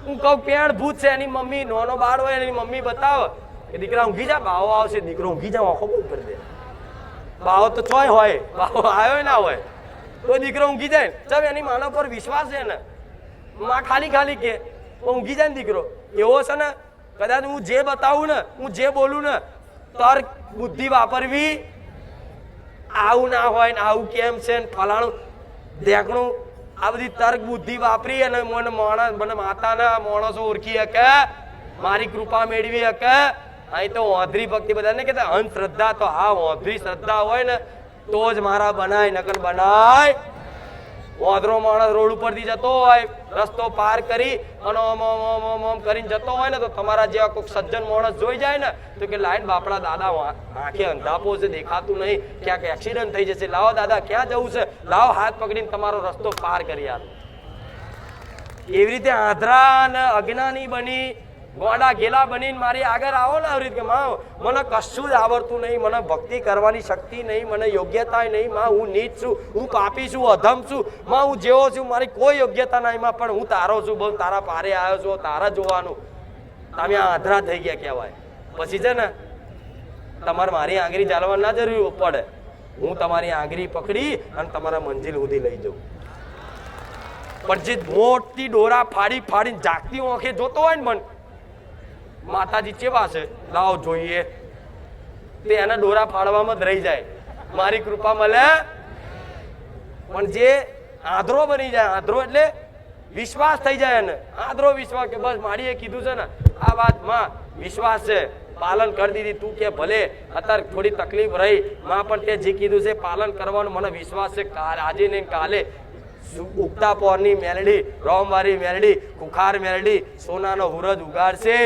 હું કહું પેણ ભૂત છે, એની મમ્મી નાનો બાળ હોય એની મમ્મી બતાવે કે દીકરા ઊંઘી જા, બાવો આવશે, દીકરો ઊંઘી જા, આંખો બંધ કરી દે. બાવો તો ચોય હોય, બાવો આવ્યો ના હોય તો દીકરો ઊંઘી જાય. ચાલ એની માનવ પર વિશ્વાસ છે ને, માં ખાલી ખાલી કે ઊંઘી જાય ને દીકરો. એવો છે ને કદાચ હું જે બતાવું ને, હું જે બોલું ને, તર્ક બુદ્ધિ વાપરવી. આવું ના હોય ને આવું કેમ છે ને ફલાણું દેખણું, આ બધી તર્ક બુદ્ધિ વાપરી અને મને માતાના માણસો ઓળખી શકે, મારી કૃપા મેળવી શકે. અહીં તો ઓંધરી ભક્તિ બધાને કહેતા અંધશ્રદ્ધા, તો હા ઓંધરી શ્રદ્ધા હોય ને તો જ મારા બનાય, નકલ બનાય. ઓંધરો માણસ રોડ ઉપરથી જતો હોય, રસ્તો પાર કરી અને ઓમ કરીને જતો હોય ને તો તમારા જેવા કોઈક સજ્જન માણસ જોઈ જાય ને તો કે લાઈન બાપડા દાદા આંખે અંધાપો છે, દેખાતું નહીં, ક્યાંક એક્સિડન્ટ થઈ જશે, લાવો દાદા ક્યાં જવું છે, લાવો હાથ પકડીને તમારો રસ્તો પાર કરી આલો. એવી રીતે આંધળા અને અજ્ઞાની બની ગોડા ગેલા બનીને મારી આગળ આવો ને આવી રીતે કે માં મને કશું જ આવડતું નહીં, મને ભક્તિ કરવાની શક્તિ નહીં, મને યોગ્યતા નહીં, માં હું નીચ છું, હું પાપી છું, અધમ છું, માં હું જેવો છું, મારી કોઈ યોગ્યતા નહીં, માં પણ હું તારો છું, બહુ તારા પારે આવ્યો છું, તારા જોવાનું. તમે આંધળા થઈ ગયા કહેવાય. પછી છે ને તમારે મારી આંગળી ચાલવા ના જરૂર પડે, હું તમારી આંગળી પકડી અને તમારા મંજિલ સુધી લઈ જાઉં. પણ જે મોટી ડોરા ફાડી ફાડીને જાગતી આંખે જોતો હોય ને મન માતાજી ચેવા છે લાવો જોઈએ, તે એના ડોરા ફાડવામાં જ રહી જાય, મારી કૃપા મળે. પણ જે આંધળો બની જાય, આંધળો એટલે વિશ્વાસ થઈ જાય એને, આંધળો વિશ્વાસ કે બસ મારી એ કીધું છે ને આ વાતમાં વિશ્વાસ છે, પાલન કરી દીધી. તું કે ભલે અત્યારે થોડી તકલીફ રહી, માં પણ તે જે કીધું છે પાલન કરવાનું મને વિશ્વાસ છે. આજે ને કાલે ઉગતા પોરની મેલડી, રોમવારી મેલડી, કુખાર મેલડી સોનાનો હુરજ ઉગાડશે.